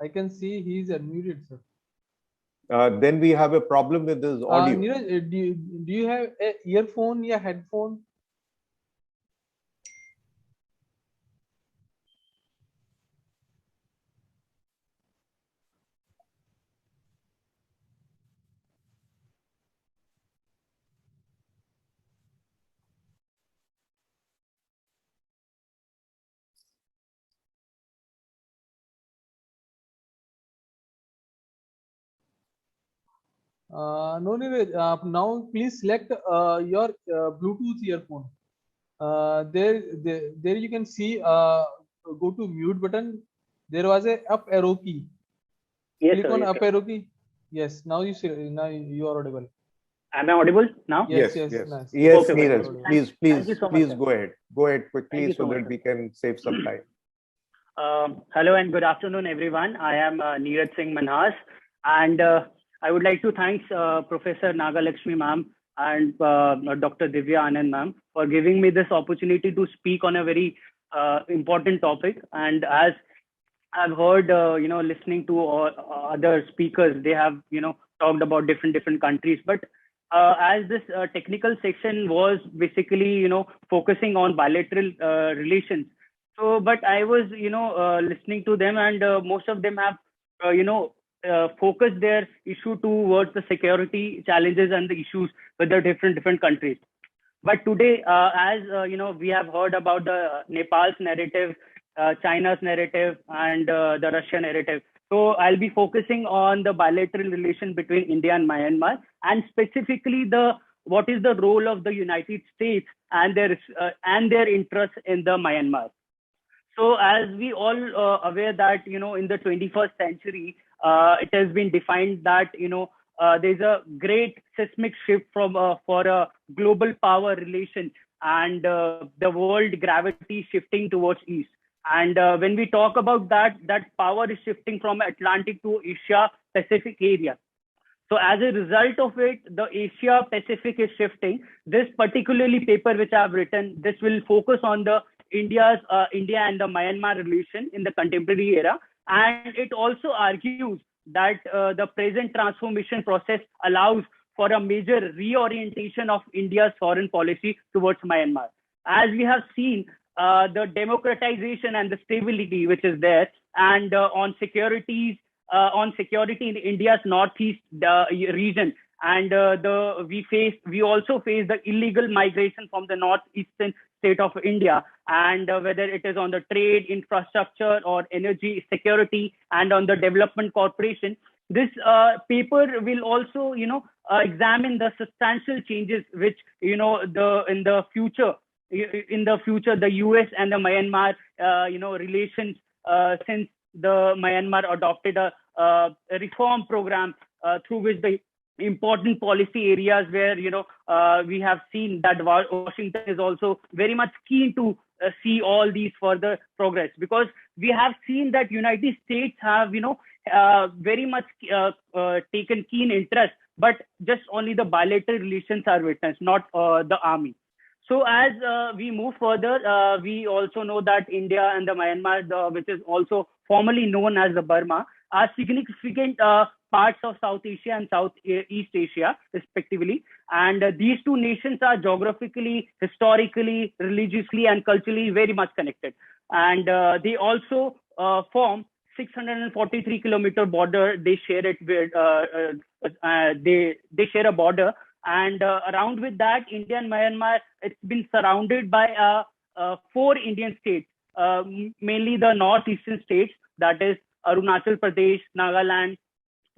I can see he's unmuted, sir. Then we have a problem with his audio. Neeraj, do you have a earphone or headphone? No, Neeraj. Now please select your Bluetooth earphone. There you can see go to mute button. There was a up arrow key. Yes, Click sir, on yes, up sir. arrow key. Yes, now you are audible. Am I audible now? Yes, Yes. nice. Yes, Okay, Neeraj, okay. Thank you so much, please sir. go ahead. Go ahead quickly you so so much, that sir. we can save some time. Hello and good afternoon, everyone. I am Neeraj Singh Manhas, and I would like to thank Professor Nagalakshmi ma'am and Dr. Divya Anand ma'am for giving me this opportunity to speak on a very important topic. And as I've heard, listening to other speakers, they have, talked about different countries. But as this technical section was basically, focusing on bilateral relations. So, but I was, listening to them, and most of them have, focused their issue towards the security challenges and the issues with the different countries. But today, as we have heard about the Nepal's narrative, China's narrative, and the Russia narrative. So I'll be focusing on the bilateral relation between India and Myanmar, and specifically what is the role of the United States and their interest in the Myanmar. So as we all aware that, in the 21st century, it has been defined that, there's a great seismic shift for a global power relation, and the world gravity shifting towards east. And when we talk about that power is shifting from Atlantic to Asia Pacific area. So as a result of it, the Asia Pacific is shifting. This particularly paper which I've written, this will focus on the India and the Myanmar relation in the contemporary era. And it also argues that the present transformation process allows for a major reorientation of India's foreign policy towards Myanmar. As we have seen, the democratization and the stability which is there, and on security in India's northeast region, and we also face the illegal migration from the northeastern state of India, and whether it is on the trade, infrastructure, or energy security, and on the development cooperation. This paper will also, examine the substantial changes which, in the future, the US and the Myanmar, relations, since the Myanmar adopted a reform program through which the important policy areas where, we have seen that Washington is also very much keen to see all these further progress, because we have seen that United States have, very much taken keen interest, but just only the bilateral relations are witnessed, not the army. So as we move further, we also know that India and the Myanmar, which is also formerly known as the Burma, are significant parts of South Asia and Southeast Asia, respectively. And these two nations are geographically, historically, religiously, and culturally very much connected. And they also form 643-kilometer border. They share it with, they share a border. And around with that, India and Myanmar, it's been surrounded by 4 Indian states, mainly the northeastern states, that is Arunachal Pradesh, Nagaland,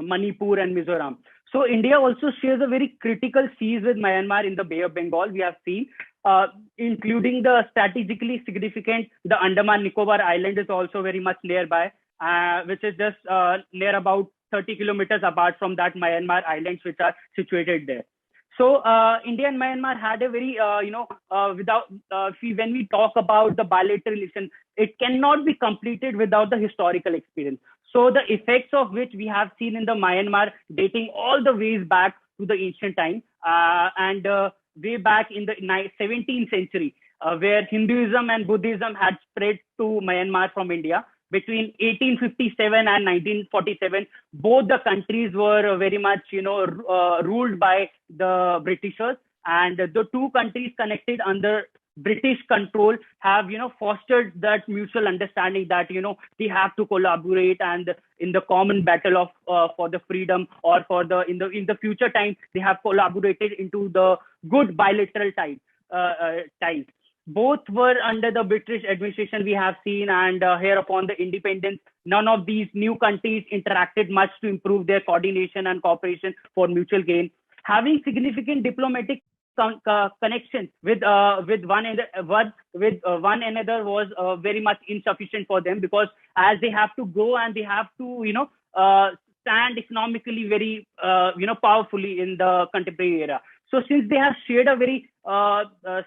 Manipur, and Mizoram. So India also shares a very critical seas with Myanmar in the Bay of Bengal, we have seen, including the strategically significant, the Andaman Nicobar Island is also very much nearby, which is just near about 30 kilometers apart from that Myanmar islands which are situated there. So India and Myanmar had a very, when we talk about the bilateral relation, it cannot be completed without the historical experience. So the effects of which we have seen in the Myanmar dating all the ways back to the ancient time and way back in the 17th century, where Hinduism and Buddhism had spread to Myanmar from India. Between 1857 and 1947, both the countries were very much, ruled by the Britishers, and the two countries connected under British control have, fostered that mutual understanding that, they have to collaborate and in the common battle of for the freedom, or for the in the future time they have collaborated into the good bilateral ties. Both were under the British administration, we have seen, and here upon the independence, none of these new countries interacted much to improve their coordination and cooperation for mutual gain. Having significant diplomatic connections with one another was very much insufficient for them, because as they have to grow and they have to stand economically very powerfully in the contemporary era. So since they have shared a very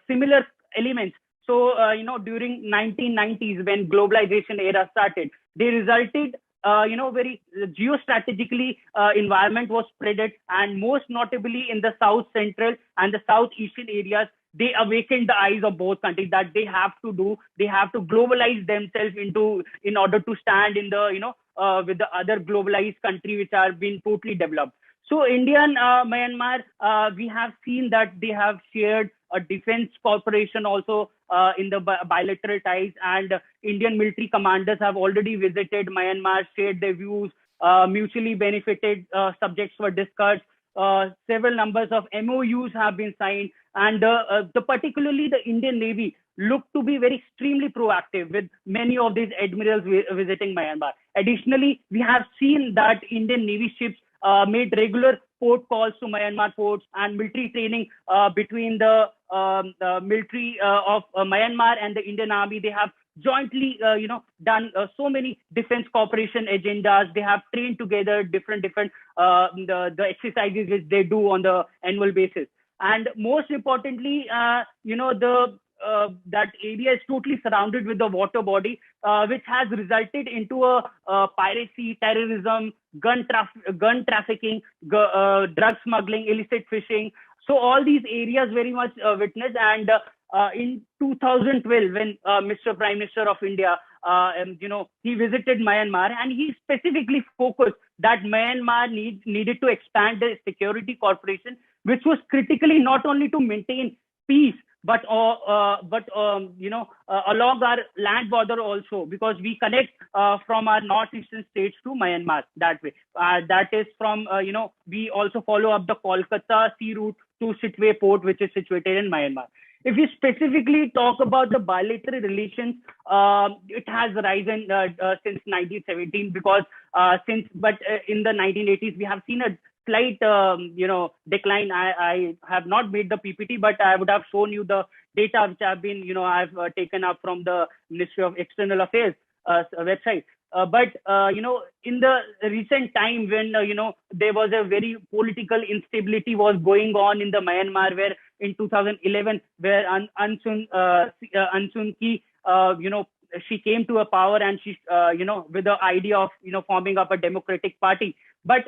similar elements, so during 1990s when globalization era started, they resulted very geostrategically environment was spreaded, and most notably in the south central and the southeastern areas, they awakened the eyes of both countries that they have to globalize themselves in order to stand in the with the other globalized country which are being totally developed. So India and Myanmar, we have seen that they have shared a defense cooperation also in the bilateral ties, and Indian military commanders have already visited Myanmar, shared their views, mutually benefited subjects were discussed. Several numbers of MOUs have been signed, and particularly the Indian Navy look to be very extremely proactive with many of these admirals visiting Myanmar. Additionally, we have seen that Indian Navy ships made regular port calls to Myanmar ports, and military training between the military of Myanmar and the Indian Army. They have jointly, done so many defense cooperation agendas. They have trained together different the exercises which they do on the annual basis. And most importantly, that area is totally surrounded with the water body, which has resulted into a piracy, terrorism, gun trafficking, drug smuggling, illicit fishing. So all these areas very much witnessed. And in 2012, when Mr. Prime Minister of India, he visited Myanmar, and he specifically focused that Myanmar needed to expand the security cooperation, which was critically not only to maintain peace, but along our land border also, because we connect from our northeastern states to Myanmar that way. That is from, we also follow up the Kolkata sea route to Sitwe port, which is situated in Myanmar. If we specifically talk about the bilateral relations, it has risen since 1917, because in the 1980s, we have seen a slight, decline. I have not made the PPT, but I would have shown you the data which have been, I've taken up from the Ministry of External Affairs website. But in the recent time when, there was a very political instability was going on in the Myanmar, where in 2011, where Aung San Kyi, she came to a power, and she, with the idea of, forming up a democratic party. But,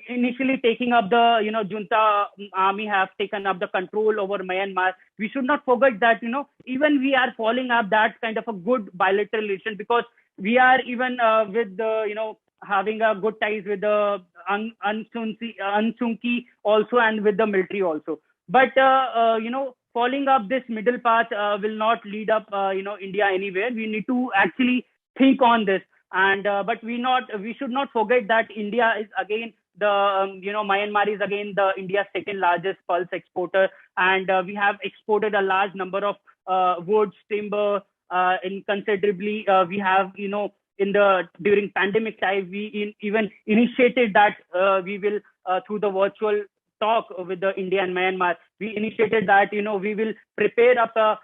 initially taking up the, junta army have taken up the control over Myanmar. We should not forget that, even we are following up that kind of a good bilateral relation, because we are even with the, having a good ties with the Aung San Kyi also, and with the military also. But, following up this middle path will not lead up, India anywhere. We need to actually think on this. And but we should not forget that India is again Myanmar is again the India's second largest pulse exporter, and we have exported a large number of wood, timber, and considerably we have during pandemic time we even initiated that we will through the virtual talk with the India and Myanmar, we initiated that we will prepare up a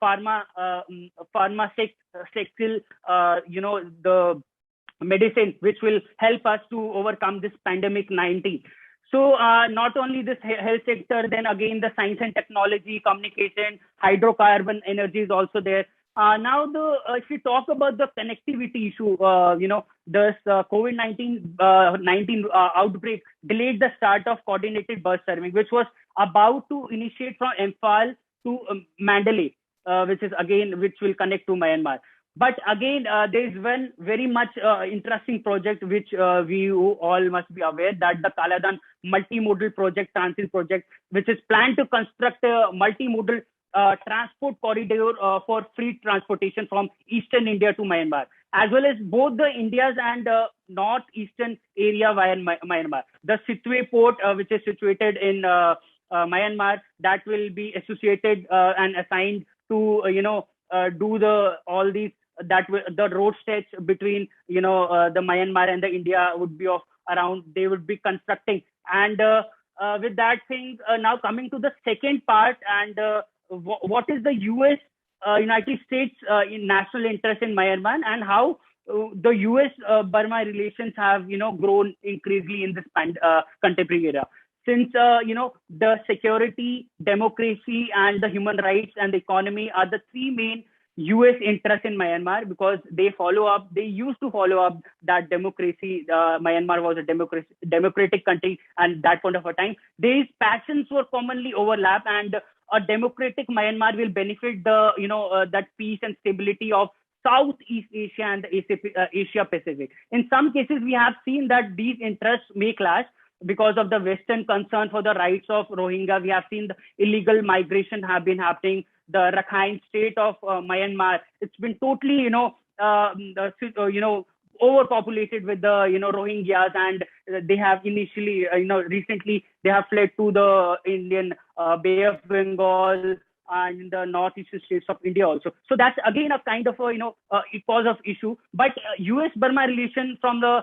pharma sector, the medicine which will help us to overcome this pandemic 19. So not only this health sector, then again the science and technology, communication, hydrocarbon energy is also there. Now, if we talk about the connectivity issue, this COVID-19 outbreak delayed the start of coordinated bus serving, which was about to initiate from Imphal to Mandalay, which will connect to Myanmar. But again, there is one very much interesting project which we all must be aware, that the Kaladan multimodal transit project, which is planned to construct a multimodal transport corridor for free transportation from eastern India to Myanmar, as well as both the India's and northeastern area via Myanmar. The Sitwe port, which is situated in Myanmar, that will be associated and assigned to the road stretch between the Myanmar and the India would be of around, they would be constructing. And with that thing, now coming to the second part, and what is the US United States in national interest in Myanmar, and how the US Burma relations have grown increasingly in this contemporary era. Since the security, democracy, and the human rights and the economy are the three main US interests in Myanmar, because they used to follow up that democracy. Myanmar was a democratic country, and that point of a time, these passions were commonly overlap, and a democratic Myanmar will benefit that peace and stability of Southeast Asia and the Asia Pacific. In some cases, we have seen that these interests may clash because of the Western concern for the rights of Rohingya. We have seen the illegal migration have been happening. The Rakhine state of Myanmar, it's been totally, overpopulated with the, Rohingyas, and they have initially, recently they have fled to the Indian Bay of Bengal and the northeastern states of India also. So that's again a kind of a, cause of issue. But US-Burma relation from the,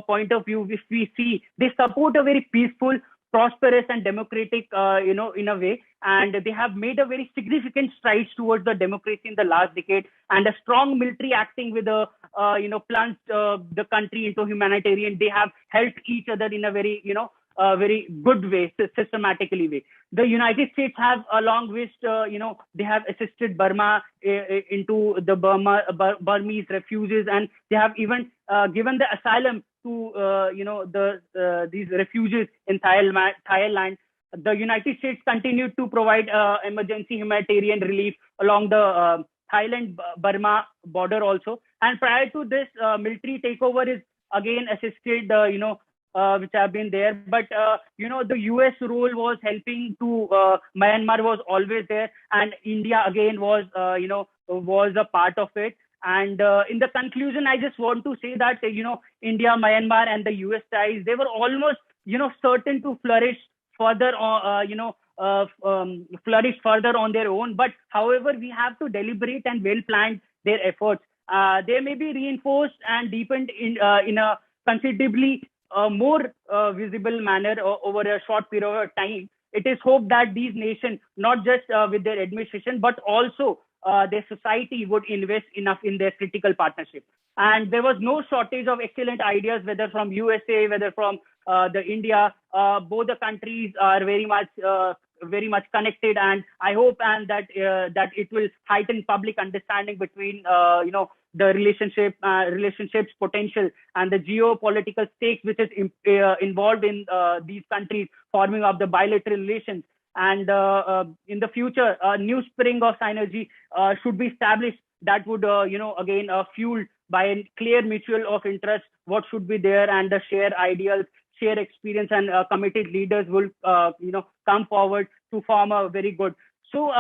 point of view, if we see, they support a very peaceful, prosperous and democratic, in a way, and they have made a very significant strides towards the democracy in the last decade, and a strong military acting with the, plunged the country into humanitarian. They have helped each other in a very, very good way, systematically way. The United States have along with, they have assisted Burma into the Burmese refugees, and they have even given the asylum to, these refugees in Thailand. The United States continued to provide emergency humanitarian relief along the Thailand-Burma border also. And prior to this, military takeover is again assisted, which have been there. But, the US role was helping to, Myanmar was always there. And India again was, was a part of it. And in the conclusion, I just want to say that, India, Myanmar and the US ties, they were almost, certain to flourish further, flourish further on their own. But however, we have to deliberate and well plan their efforts. They may be reinforced and deepened in a considerably more visible manner over a short period of time. It is hoped that these nations, not just with their administration, but also their society would invest enough in their critical partnership. And there was no shortage of excellent ideas, whether from USA, whether from the India. Both the countries are very much connected, and I hope that it will heighten public understanding between the relationships potential and the geopolitical stakes which is involved in these countries forming up the bilateral relations. And in the future, a new spring of synergy should be established that would, again, fueled by a clear mutual of interest, what should be there, and the shared ideals, shared experience, and committed leaders will, come forward to form a very good. So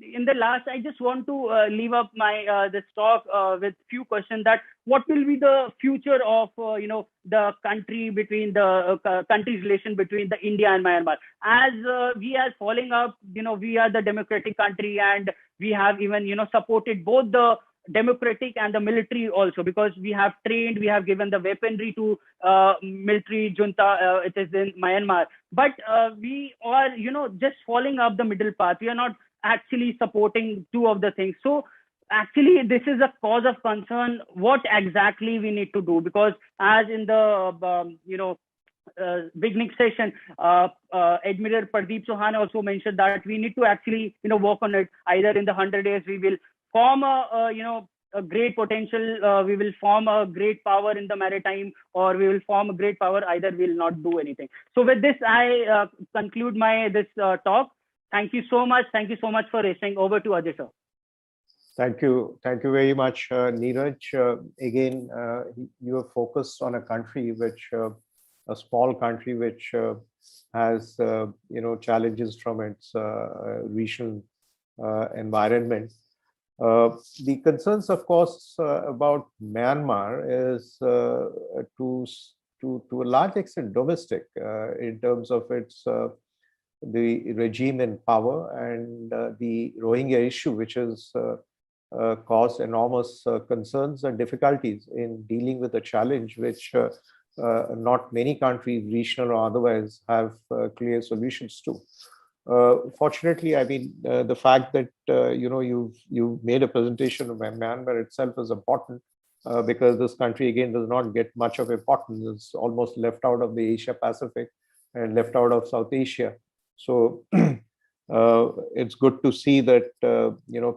in the last, I just want to leave up my this talk with few questions, that what will be the future of the country between the country's relation between the India and Myanmar, as we are following up, we are the democratic country, and we have even supported both the democratic and the military also, because we have trained, we have given the weaponry to military junta, it is in Myanmar. But we are, just following up the middle path. We are not actually supporting two of the things. So actually, this is a cause of concern. What exactly we need to do? Because as in the, beginning session, Admiral Pardeep Chauhan also mentioned that we need to actually, work on it. Either in the 100 days, we will form a great potential, we will form a great power in the maritime, or we will form a great power, either we will not do anything. So with this, I conclude this talk. Thank you so much. Thank you so much for listening. Over to Ajay sir. Thank you. Thank you very much, Neeraj. Again, you are focused on a country which, a small country which has, challenges from its regional environment. The concerns, of course, about Myanmar is to a large extent domestic in terms of its the regime in power and the Rohingya issue, which is caused enormous concerns and difficulties in dealing with a challenge which not many countries, regional or otherwise, have clear solutions to. Fortunately, I mean, the fact that you've made a presentation of Myanmar itself is important because this country again does not get much of importance. It's almost left out of the Asia Pacific and left out of South Asia. So it's good to see that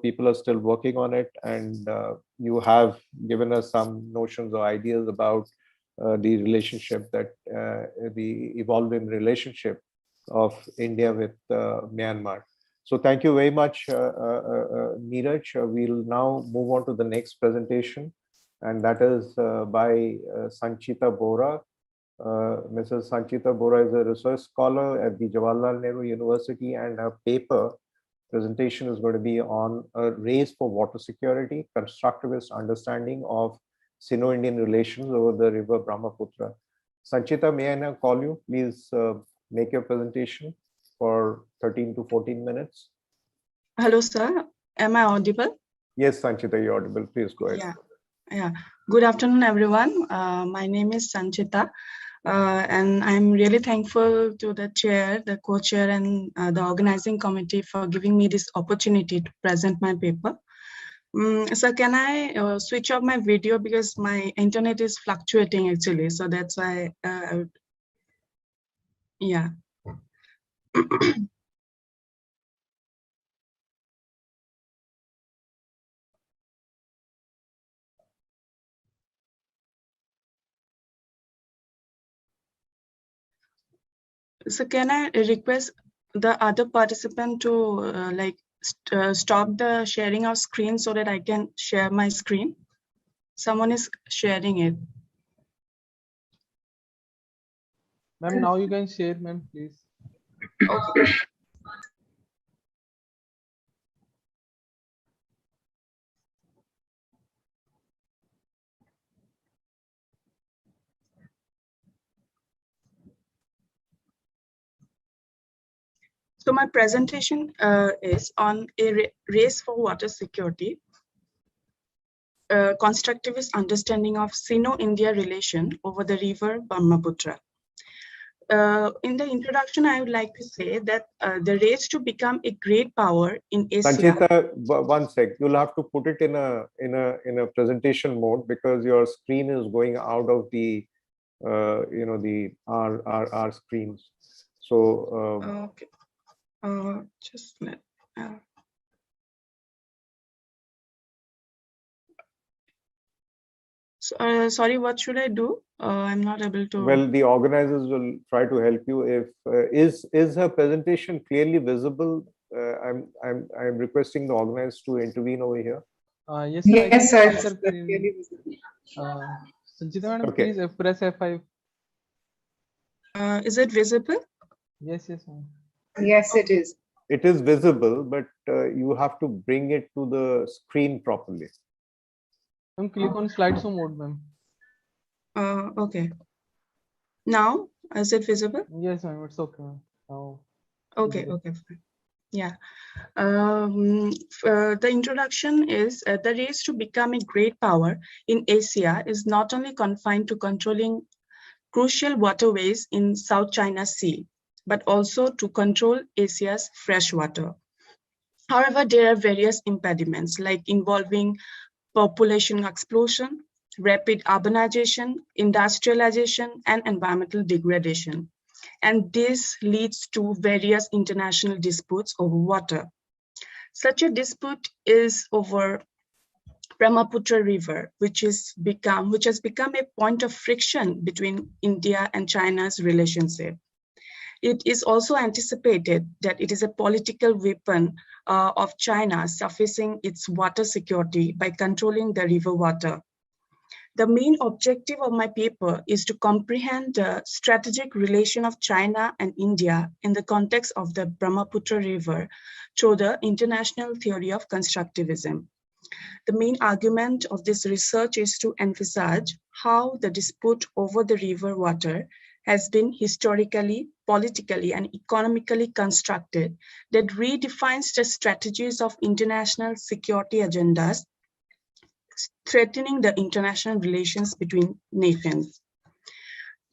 people are still working on it, and you have given us some notions or ideas about the relationship that the evolving relationship of India with Myanmar. So thank you very much, Neeraj. We'll now move on to the next presentation, and that is by Sanchita Bora. Mrs. Sanchita Bora is a research scholar at the Jawaharlal Nehru University, and her paper presentation is going to be on a race for water security, constructivist understanding of Sino-Indian relations over the river Brahmaputra. Sanchita, may I now call you? Please make your presentation for 13 to 14 minutes. Hello, sir. Am I audible? Yes, Sanchita, you're audible. Please go ahead. Yeah. Good afternoon, everyone. My name is Sanchita, and I'm really thankful to the chair, the co-chair, and the organizing committee for giving me this opportunity to present my paper. So can I switch off my video because my internet is fluctuating actually, so that's why yeah. So can I request the other participant to stop the sharing of screen so that I can share my screen? Someone is sharing it. Ma'am, now you can share, ma'am, please. Okay. So my presentation is on a race for water security, constructivist understanding of Sino-India relation over the river Brahmaputra. In the introduction, I would like to say that the race to become a great power in Asia. Sanchita, one sec. You'll have to put it in a presentation mode because your screen is going out of the our screens. So okay. Just let. Sorry, what should I do? I'm not able to. Well, the organizers will try to help you. If is her presentation clearly visible? I'm requesting the organizers to intervene over here. Yes, sir. Yes, sir. Sanchita madam, Okay. please press F5. Is it visible? Yes, ma'am. Yes, it is. It is visible, but you have to bring it to the screen properly. Ma'am, click on slideshow mode, ma'am. Okay. Now, is it visible? Yes, ma'am. It's okay. Now. Okay. Okay. Fine. Yeah. The introduction is the race to become a great power in Asia is not only confined to controlling crucial waterways in South China Sea, but also to control Asia's freshwater. However, there are various impediments like involving population explosion, rapid urbanization, industrialization, and environmental degradation. And this leads to various international disputes over water. Such a dispute is over Brahmaputra River, which has become a point of friction between India and China's relationship. It is also anticipated that it is a political weapon of China sufficing its water security by controlling the river water. The main objective of my paper is to comprehend the strategic relation of China and India in the context of the Brahmaputra River through the international theory of constructivism. The main argument of this research is to emphasize how the dispute over the river water has been historically, politically, and economically constructed that redefines the strategies of international security agendas, threatening the international relations between nations.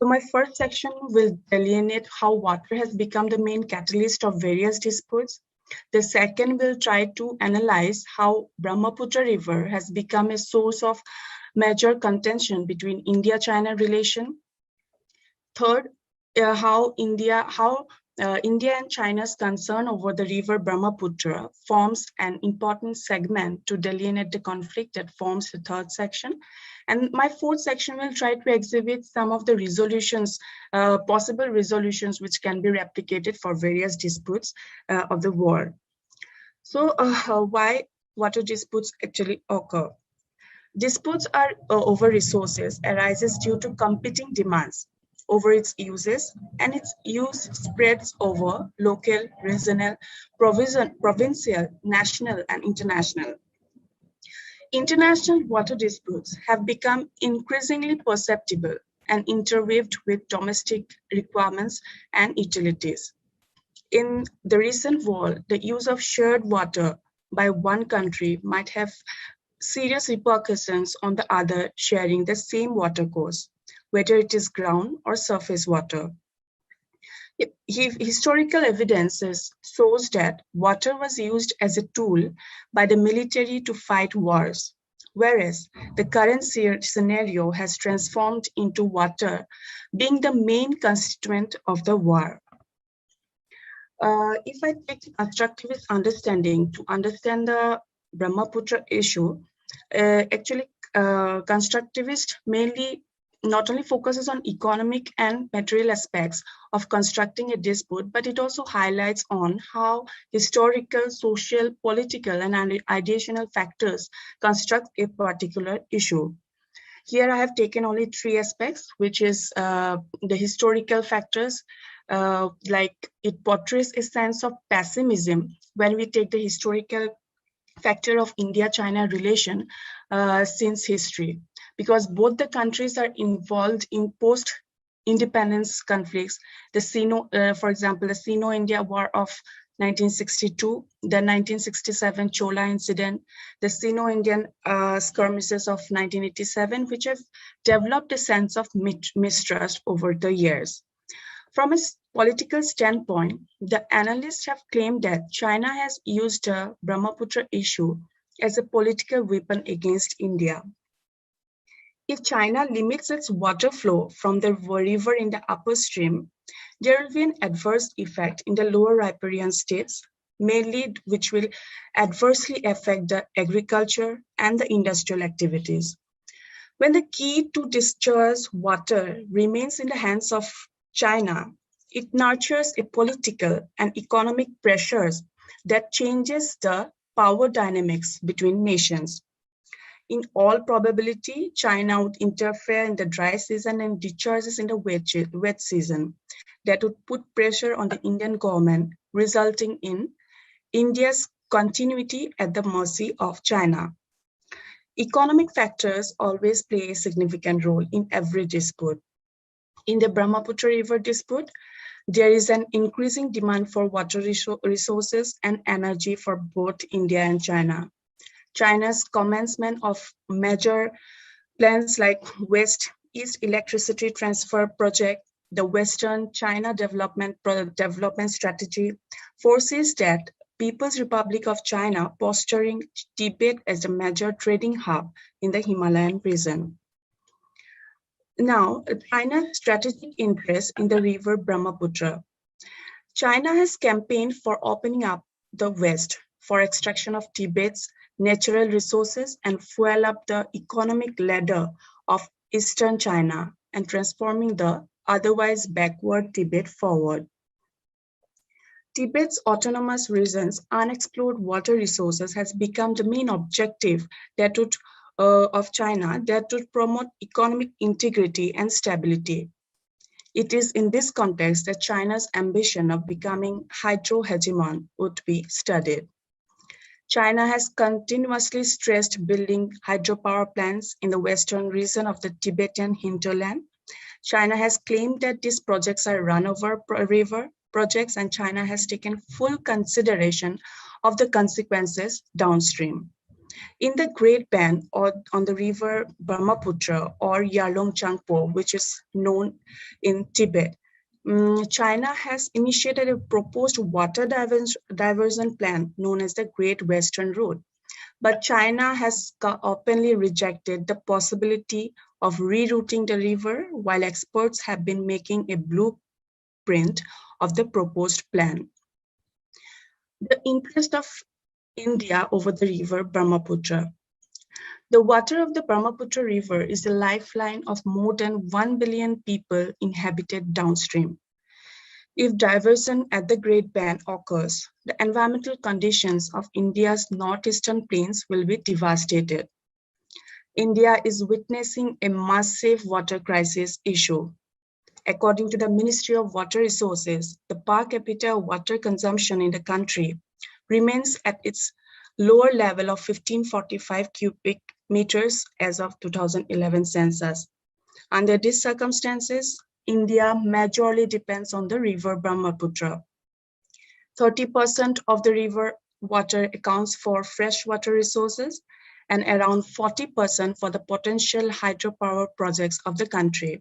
So my first section will delineate how water has become the main catalyst of various disputes. The second will try to analyze how Brahmaputra River has become a source of major contention between India-China relation. Third, how India and China's concern over the river Brahmaputra forms an important segment to delineate the conflict that forms the third section. And my fourth section will try to exhibit some of the resolutions, possible resolutions which can be replicated for various disputes of the world. So why water disputes actually occur? Disputes are over resources arises due to competing demands over its uses, and its use spreads over local, regional, provincial, national, and international. International water disputes have become increasingly perceptible and interweaved with domestic requirements and utilities. In the recent world, the use of shared water by one country might have serious repercussions on the other sharing the same water course, whether it is ground or surface water. Historical evidences shows that water was used as a tool by the military to fight wars, whereas the current scenario has transformed into water being the main constituent of the war. If I take constructivist understanding to understand the Brahmaputra issue, actually constructivist mainly not only focuses on economic and material aspects of constructing a dispute, but it also highlights on how historical, social, political, and ideational factors construct a particular issue. Here I have taken only three aspects, which is the historical factors, like it portrays a sense of pessimism when we take the historical factor of India-China relation since history, because both the countries are involved in post-independence conflicts. For example, the Sino-India War of 1962, the 1967 Chola incident, the Sino-Indian skirmishes of 1987, which have developed a sense of mistrust over the years. From a political standpoint, the analysts have claimed that China has used the Brahmaputra issue as a political weapon against India. If China limits its water flow from the river in the upper stream, there will be an adverse effect in the lower riparian states, mainly which will adversely affect the agriculture and the industrial activities. When the key to discharge water remains in the hands of China, it nurtures a political and economic pressures that changes the power dynamics between nations. In all probability, China would interfere in the dry season and discharges in the wet season. That would put pressure on the Indian government, resulting in India's continuity at the mercy of China. Economic factors always play a significant role in every dispute. In the Brahmaputra River dispute, there is an increasing demand for water resources and energy for both India and China. China's commencement of major plans like West-East Electricity Transfer Project, the Western China Development Strategy, foresees that People's Republic of China posturing Tibet as a major trading hub in the Himalayan region. Now, China's strategic interest in the river Brahmaputra. China has campaigned for opening up the West for extraction of Tibet's natural resources and fuel up the economic ladder of Eastern China and transforming the otherwise backward Tibet forward. Tibet's autonomous region's unexplored water resources has become the main objective of China that would promote economic integrity and stability. It is in this context that China's ambition of becoming hydro-hegemon would be studied. China has continuously stressed building hydropower plants in the western region of the Tibetan hinterland. China has claimed that these projects are run-over river projects, and China has taken full consideration of the consequences downstream. In the Great Band or on the river Brahmaputra or Yarlung Changpo, which is known in Tibet, China has initiated a proposed water diversion plan known as the Great Western Road. But China has openly rejected the possibility of rerouting the river, while experts have been making a blueprint of the proposed plan. The interest of India over the river Brahmaputra. The water of the Brahmaputra River is the lifeline of more than 1 billion people inhabited downstream. If diversion at the Great Band occurs, the environmental conditions of India's northeastern plains will be devastated. India is witnessing a massive water crisis issue. According to the Ministry of Water Resources, the per capita water consumption in the country remains at its lower level of 1545 cubic meters as of 2011 census. Under these circumstances, India majorly depends on the river Brahmaputra. 30% of the river water accounts for freshwater resources and around 40% for the potential hydropower projects of the country.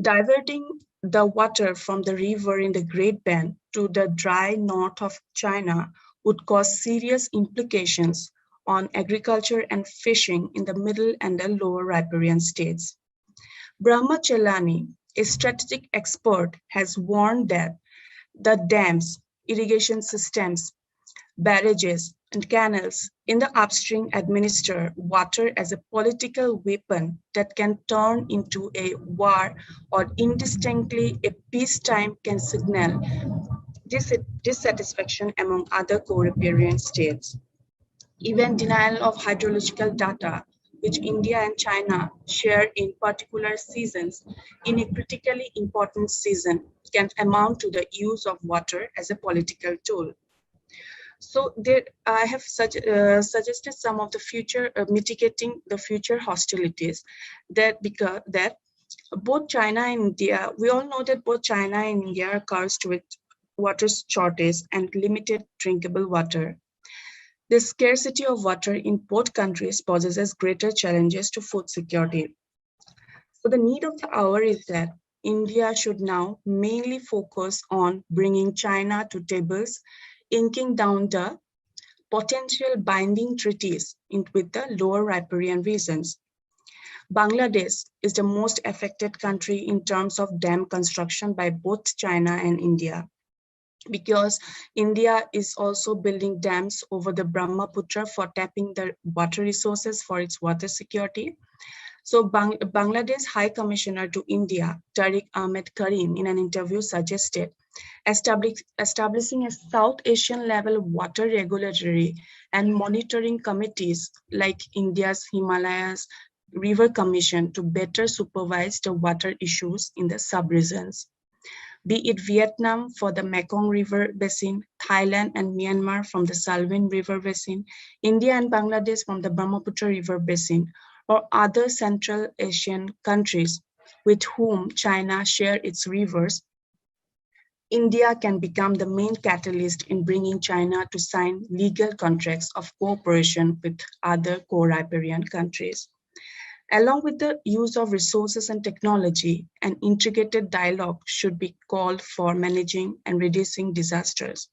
Diverting the water from the river in the Great Band to the dry north of China would cause serious implications on agriculture and fishing in the middle and the lower riparian states. Brahma Chelani, a strategic expert, has warned that the dams, irrigation systems, barrages, and canals in the upstream administer water as a political weapon that can turn into a war, or indistinctly a peacetime can signal dissatisfaction among other co-riparian states. Even denial of hydrological data, which India and China share in particular seasons, in a critically important season, can amount to the use of water as a political tool. So there, I have suggested some of the future mitigating the future hostilities that both China and India, we all know that both China and India are cursed with water shortage and limited drinkable water. The scarcity of water in both countries poses greater challenges to food security. So the need of the hour is that India should now mainly focus on bringing China to tables, inking down the potential binding treaties with the lower riparian regions. Bangladesh is the most affected country in terms of dam construction by both China and India, because India is also building dams over the Brahmaputra for tapping the water resources for its water security. So Bangladesh High Commissioner to India, Tariq Ahmed Karim, in an interview suggested establishing a South Asian level water regulatory and monitoring committees like India's Himalayas River Commission to better supervise the water issues in the sub-regions. Be it Vietnam for the Mekong River Basin, Thailand and Myanmar from the Salween River Basin, India and Bangladesh from the Brahmaputra River Basin, or other Central Asian countries with whom China share its rivers, India can become the main catalyst in bringing China to sign legal contracts of cooperation with other co-riparian countries. Along with the use of resources and technology, an integrated dialogue should be called for managing and reducing disasters.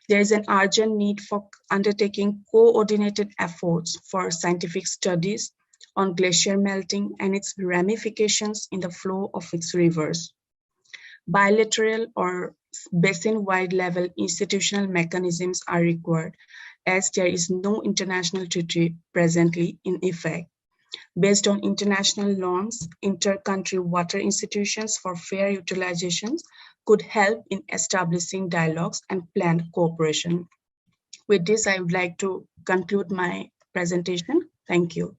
There is an urgent need for undertaking coordinated efforts for scientific studies on glacier melting and its ramifications in the flow of its rivers. Bilateral or basin-wide level institutional mechanisms are required, as there is no international treaty presently in effect. Based on international norms, inter-country water institutions for fair utilizations could help in establishing dialogues and planned cooperation. With this, I would like to conclude my presentation. Thank you.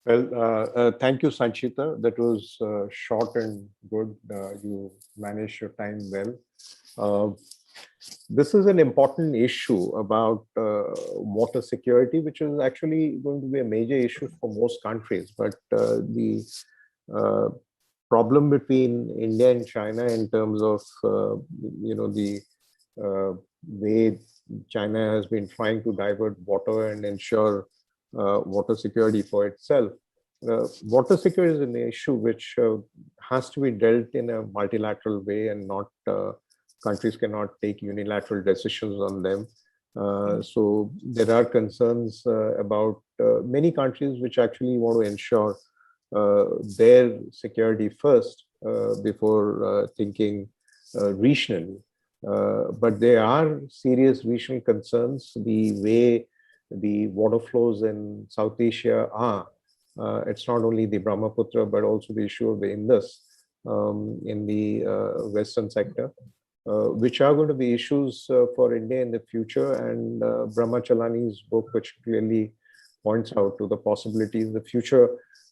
Well, thank you, Sanchita. That was short and good. You managed your time well. This is an important issue about water security, which is actually going to be a major issue for most countries. But the problem between India and China in terms of the way China has been trying to divert water and ensure water security for itself. Water security is an issue which has to be dealt in a multilateral way, and not countries cannot take unilateral decisions on them. So there are concerns about many countries which actually want to ensure their security first before thinking regionally. But there are serious regional concerns. The way the water flows in South Asia are, it's not only the Brahmaputra, but also the issue of the Indus in the western sector, which are going to be issues for India in the future. And Brahmachalani's book, which clearly points out to the possibilities, the future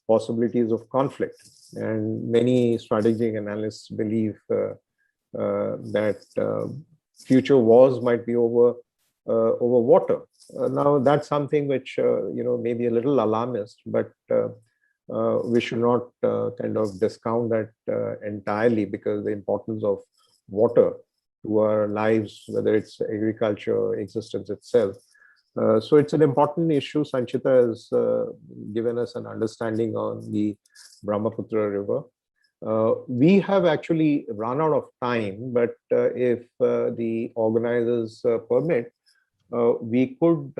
possibilities of conflict. And many strategic analysts believe that future wars might be over water. Now, that's something which may be a little alarmist, but we should not kind of discount that entirely, because the importance of water to our lives, whether it's agriculture or existence itself. So it's an important issue. Sanchita has given us an understanding on the Brahmaputra River. We have actually run out of time, but if the organizers permit, we could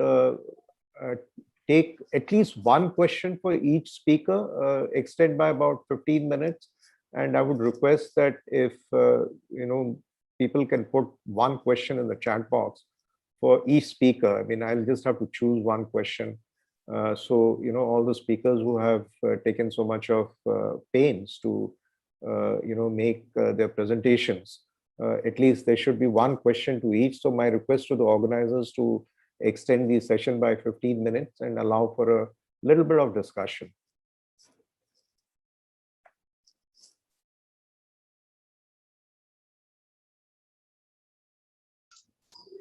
take at least one question for each speaker, extend by about 15 minutes. And I would request that if people can put one question in the chat box for each speaker. I mean, I'll just have to choose one question. So, all the speakers who have taken so much of pains to, make their presentations, at least there should be one question to each. So my request to the organizers to extend the session by 15 minutes and allow for a little bit of discussion.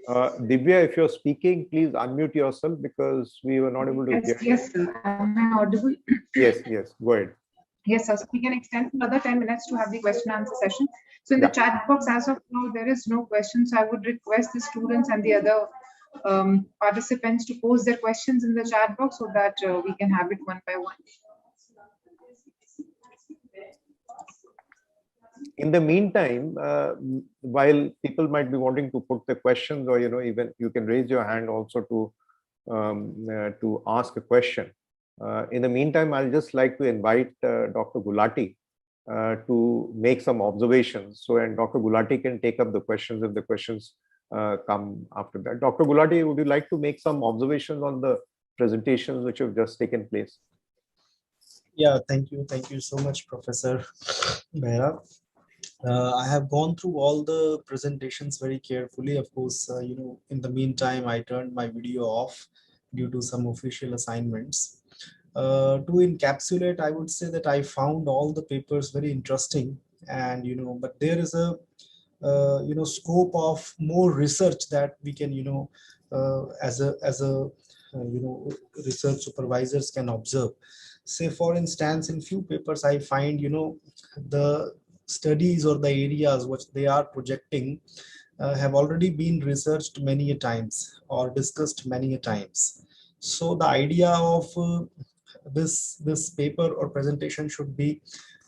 Divya, if you're speaking, please unmute yourself, because we were not able to hear. Yes, sir. Am I audible? Yes, go ahead. Yes, sir. So we can extend another 10 minutes to have the question and answer session. So in the chat box, as of now, there is no question. So I would request the students and the other participants to post their questions in the chat box, so that we can have it one by one. In the meantime, while people might be wanting to put the questions, or even you can raise your hand also to ask a question. In the meantime, I'll just like to invite Dr. Gulati to make some observations. So, and Dr. Gulati can take up the questions if the questions come after that. Dr. Gulati, would you like to make some observations on the presentations which have just taken place? Yeah, thank you. Thank you so much, Professor Mehra. I have gone through all the presentations very carefully. Of course, in the meantime, I turned my video off due to some official assignments. To encapsulate, I would say that I found all the papers very interesting, and but there is a scope of more research that we can as a research supervisors can observe. Say, for instance, in few papers I find the studies or the areas which they are projecting have already been researched many a times or discussed many a times. So the idea of this paper or presentation should be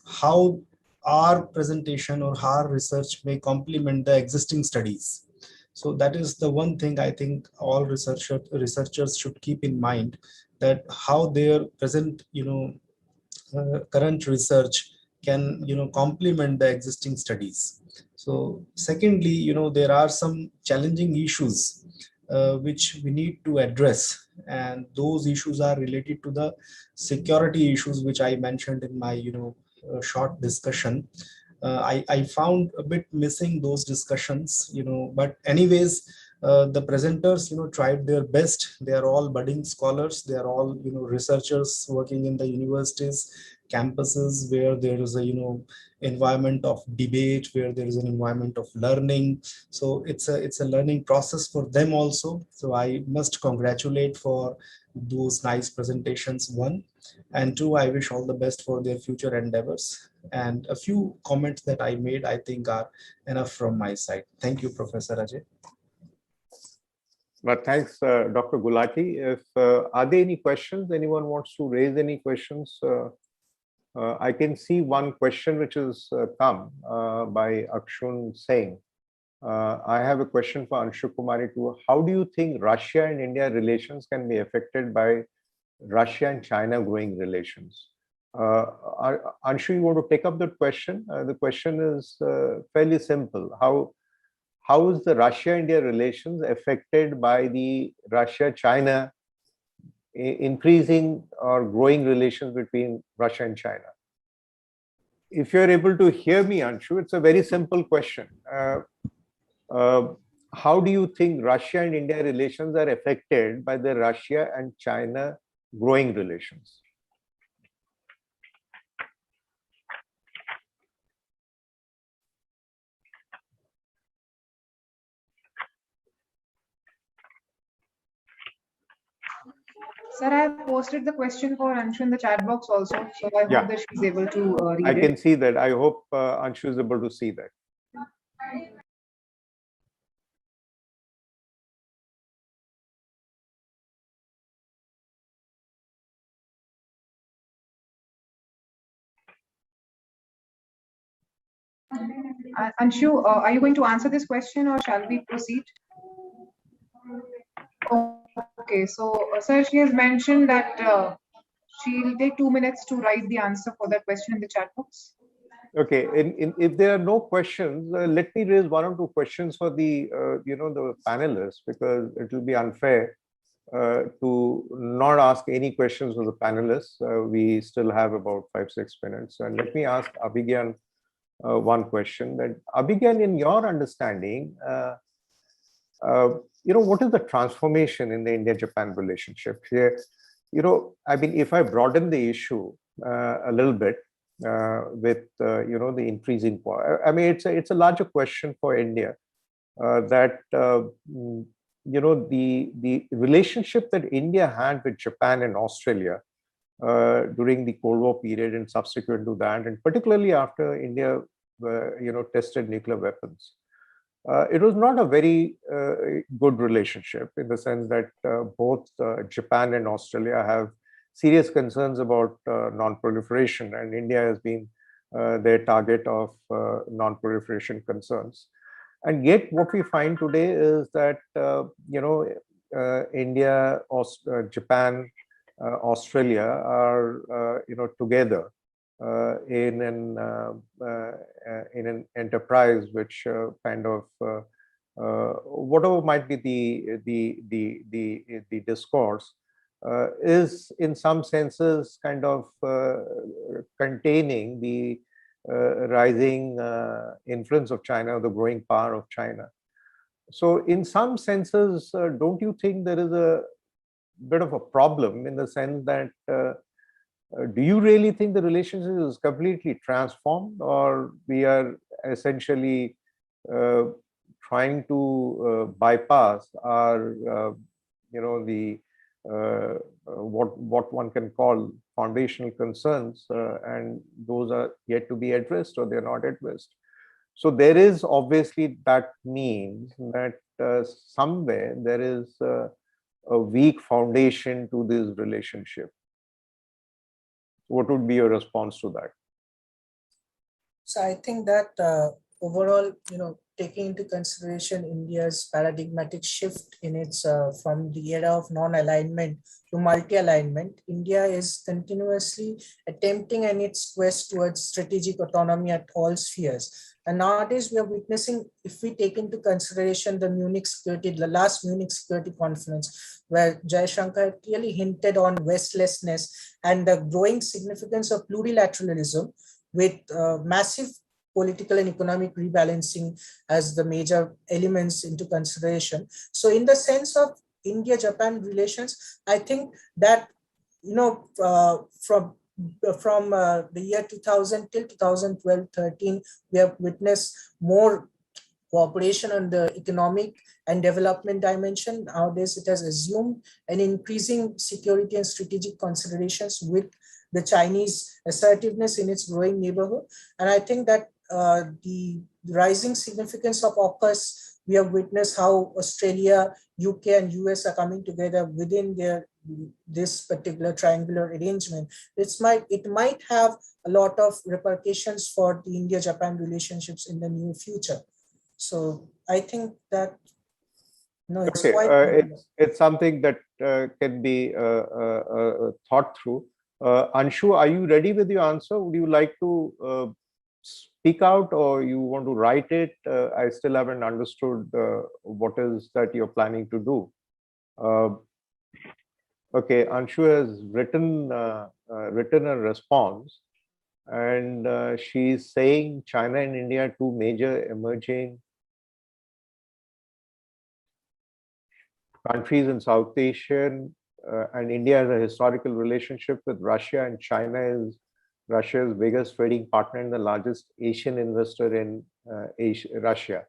how our presentation or our research may complement the existing studies. So that is the one thing I think all researchers should keep in mind, that how their present current research can, complement the existing studies. So secondly, there are some challenging issues which we need to address, and those issues are related to the security issues, which I mentioned in my short discussion. I found a bit missing those discussions, but anyways, the presenters, tried their best. They are all budding scholars. They are all, researchers working in the universities, campuses, where there is a, environment of debate, where there is an environment of learning. So it's a learning process for them also. So I must congratulate for those nice presentations, one. And two, I wish all the best for their future endeavors. And a few comments that I made, I think, are enough from my side. Thank you, Professor Ajay. But thanks, Dr. Gulati. If are there any questions? Anyone wants to raise any questions? I can see one question which has come by Akshun saying, I have a question for Anshu Kumari too. How do you think Russia and India relations can be affected by Russia and China growing relations? Anshu, you want to take up that question? The question is fairly simple. How is the Russia-India relations affected by the Russia-China increasing or growing relations between Russia and China? If you're able to hear me, Anshu, it's a very simple question. How do you think Russia and India relations are affected by the Russia and China growing relations? Sir, I have posted the question for Anshu in the chat box also, so I hope that she's able to read it. I can see that. I hope Anshu is able to see that. Anshu, are you going to answer this question or shall we proceed? Okay, so sir, she has mentioned that she'll take 2 minutes to write the answer for that question in the chat box. Okay, if there are no questions, let me raise one or two questions for the the panelists, because it will be unfair to not ask any questions of the panelists. We still have about 5-6 minutes, and let me ask Abhigyan one question. That Abhigyan, in your understanding, what is the transformation in the India-Japan relationship here? I mean, if I broaden the issue a little bit with the increasing power, I mean, it's a larger question for India that the relationship that India had with Japan and Australia during the Cold War period and subsequent to that, and particularly after India tested nuclear weapons. It was not a very good relationship, in the sense that both Japan and Australia have serious concerns about non-proliferation, and India has been their target of non-proliferation concerns. And yet what we find today is that India, Japan, Australia are together in an enterprise which kind of whatever might be the discourse is in some senses kind of containing the rising influence of China, the growing power of China. So in some senses, don't you think there is a bit of a problem, in the sense that do you really think the relationship is completely transformed, or we are essentially trying to bypass our what one can call foundational concerns, and those are yet to be addressed, or they're not addressed? So there is obviously, that means that somewhere there is a weak foundation to this relationship. What would be your response to that? So I think that overall, taking into consideration India's paradigmatic shift in its from the era of non-alignment to multi-alignment, India is continuously attempting in its quest towards strategic autonomy at all spheres. And nowadays we are witnessing, if we take into consideration the last Munich Security Conference, where Jaishankar had clearly hinted on Westlessness and the growing significance of plurilateralism with massive political and economic rebalancing as the major elements into consideration. So in the sense of India-Japan relations, I think that, from the year 2000 till 2012-13, we have witnessed more cooperation on the economic and development dimension. Nowadays, it has assumed an increasing security and strategic considerations with the Chinese assertiveness in its growing neighborhood. And I think that the rising significance of AUKUS, we have witnessed how Australia, UK, and US are coming together within this particular triangular arrangement. It might have a lot of repercussions for the India-Japan relationships in the near future. So I think that it's quite it's something that can be thought through. Anshu, are you ready with your answer? Would you like to speak out, or you want to write it? I still haven't understood what is that you're planning to do. Okay, Anshu has written a response, and she's saying China and India are two major emerging countries in South Asia, and India has a historical relationship with Russia, and China is Russia's biggest trading partner and the largest Asian investor in Russia.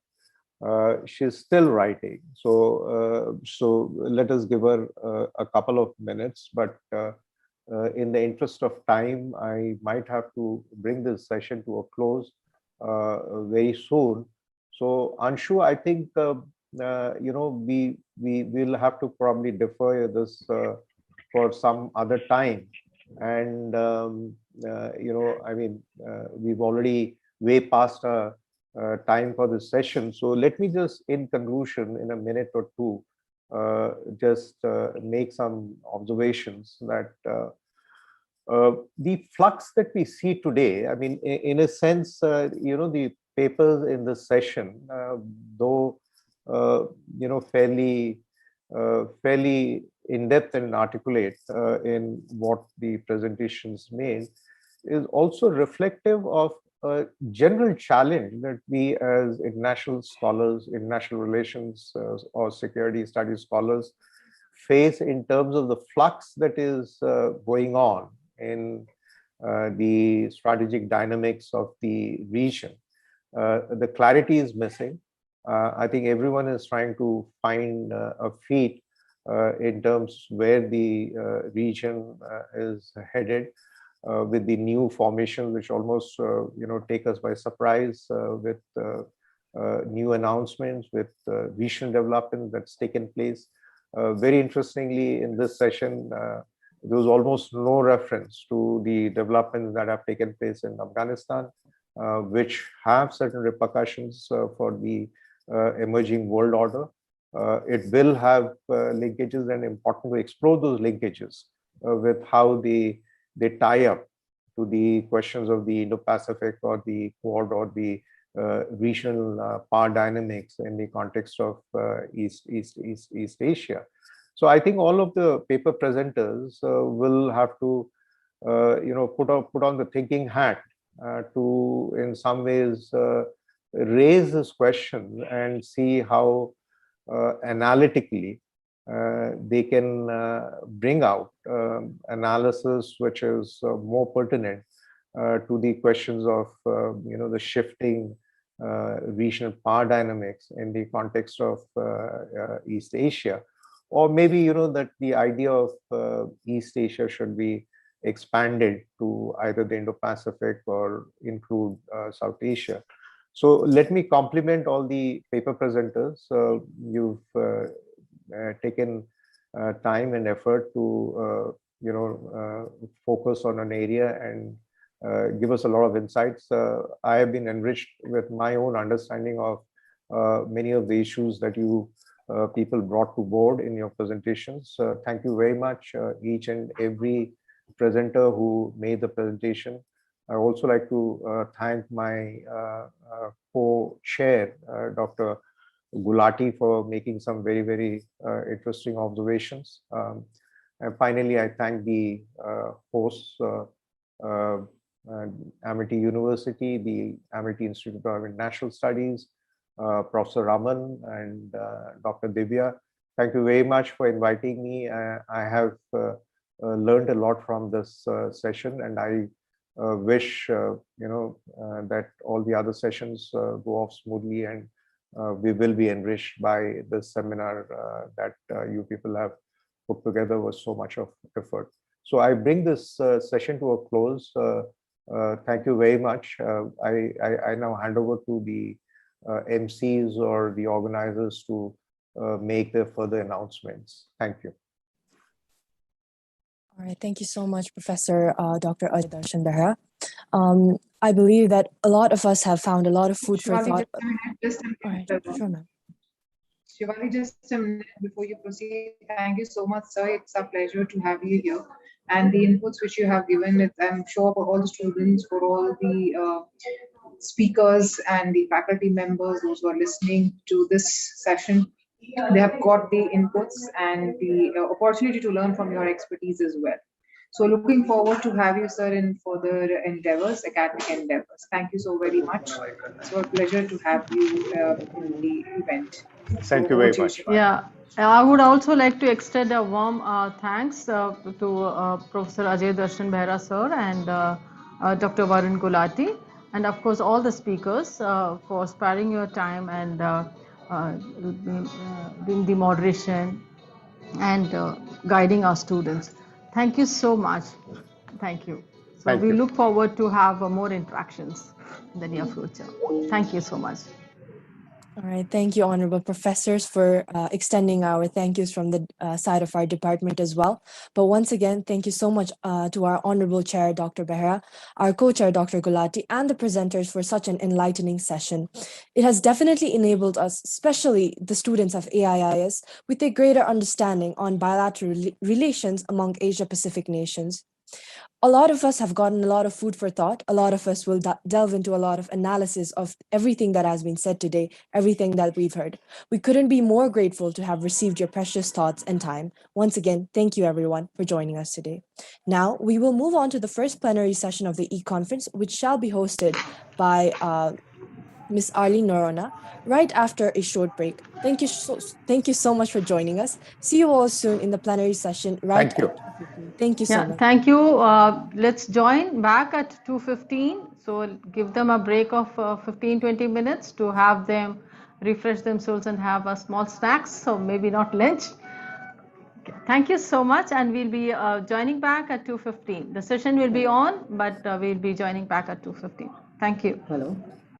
She's still writing, so let us give her a couple of minutes, but in the interest of time, I might have to bring this session to a close very soon. So Anshu, I think we will have to probably defer this for some other time, and we've already way past our time for this session. So let me just, in conclusion, in a minute or two, just make some observations that the flux that we see today, I mean, in a sense, the papers in this session, though fairly in-depth and articulate in what the presentations made, is also reflective of a general challenge that we as international scholars, international relations or security studies scholars face in terms of the flux that is going on in the strategic dynamics of the region. The clarity is missing. I think everyone is trying to find a feet in terms where the region is headed with the new formations, which almost take us by surprise with new announcements, with recent development that's taken place. Very interestingly, in this session, there was almost no reference to the developments that have taken place in Afghanistan, which have certain repercussions for the emerging world order. It will have linkages, and important to explore those linkages with how they tie up to the questions of the Indo-Pacific or the Quad or the regional power dynamics in the context of East Asia. So I think all of the paper presenters will have to put on the thinking hat to, in some ways, raise this question and see how analytically they can bring out analysis which is more pertinent to the questions of the shifting regional power dynamics in the context of East Asia, or maybe that the idea of East Asia should be expanded to either the Indo-Pacific or include South Asia. So let me compliment all the paper presenters. You've taken time and effort to focus on an area and give us a lot of insights. I have been enriched with my own understanding of many of the issues that you people brought to board in your presentations. Thank you very much, each and every presenter who made the presentation. I also like to thank my co-chair, Dr. Gulati, for making some very, very interesting observations. And finally, I thank the hosts, Amity University, the Amity Institute of International Studies, Professor Raman and Dr. Divya. Thank you very much for inviting me. I have learned a lot from this session, and I wish that all the other sessions go off smoothly, and we will be enriched by this seminar that you people have put together with so much of effort. So I bring this session to a close. Thank you very much. I now hand over to the MCs or the organizers to make their further announcements. Thank you. All right, thank you so much, Professor Dr. Ajay Darshan Behra. I believe that a lot of us have found a lot of food for thought. All right, sure, ma'am. Shivali, just a minute before you proceed. Thank you so much, sir. It's a pleasure to have you here. And the inputs which you have given, I'm sure for all the students, for all the speakers and the faculty members, those who are listening to this session, they have got the inputs and the opportunity to learn from your expertise as well. So looking forward to have you, sir, in further endeavors, academic endeavors. Thank you so very much. It's a pleasure to have you in the event. Thank you very much. Yeah, I would also like to extend a warm thanks to Professor Ajay Darshan Behra, sir, and Dr. Varun Gulati, and of course all the speakers for sparing your time and doing the moderation and guiding our students. Thank you so much. Thank you. So we look forward to have more interactions in the near future. Thank you so much. All right, thank you, honorable professors, for extending our thank yous from the side of our department as well. But once again, thank you so much to our honorable chair, Dr. Behra, our co-chair, Dr. Gulati, and the presenters for such an enlightening session. It has definitely enabled us, especially the students of AIIS, with a greater understanding on bilateral relations among Asia-Pacific nations. A lot of us have gotten a lot of food for thought. A lot of us will delve into a lot of analysis of everything that has been said today, everything that we've heard. We couldn't be more grateful to have received your precious thoughts and time. Once again, thank you everyone for joining us today. Now, we will move on to the first plenary session of the e-conference, which shall be hosted by Ms. Arlene Norona, right after a short break. Thank you so much for joining us. See you all soon in the plenary session. Right. Thank you. Thank you so much. Thank you. Let's join back at 2:15. So give them a break of 15-20 minutes to have them refresh themselves and have a small snacks. So maybe not lunch. Okay. Thank you so much, and we'll be joining back at 2:15. The session will be on, but we'll be joining back at 2:15. Thank you. Hello.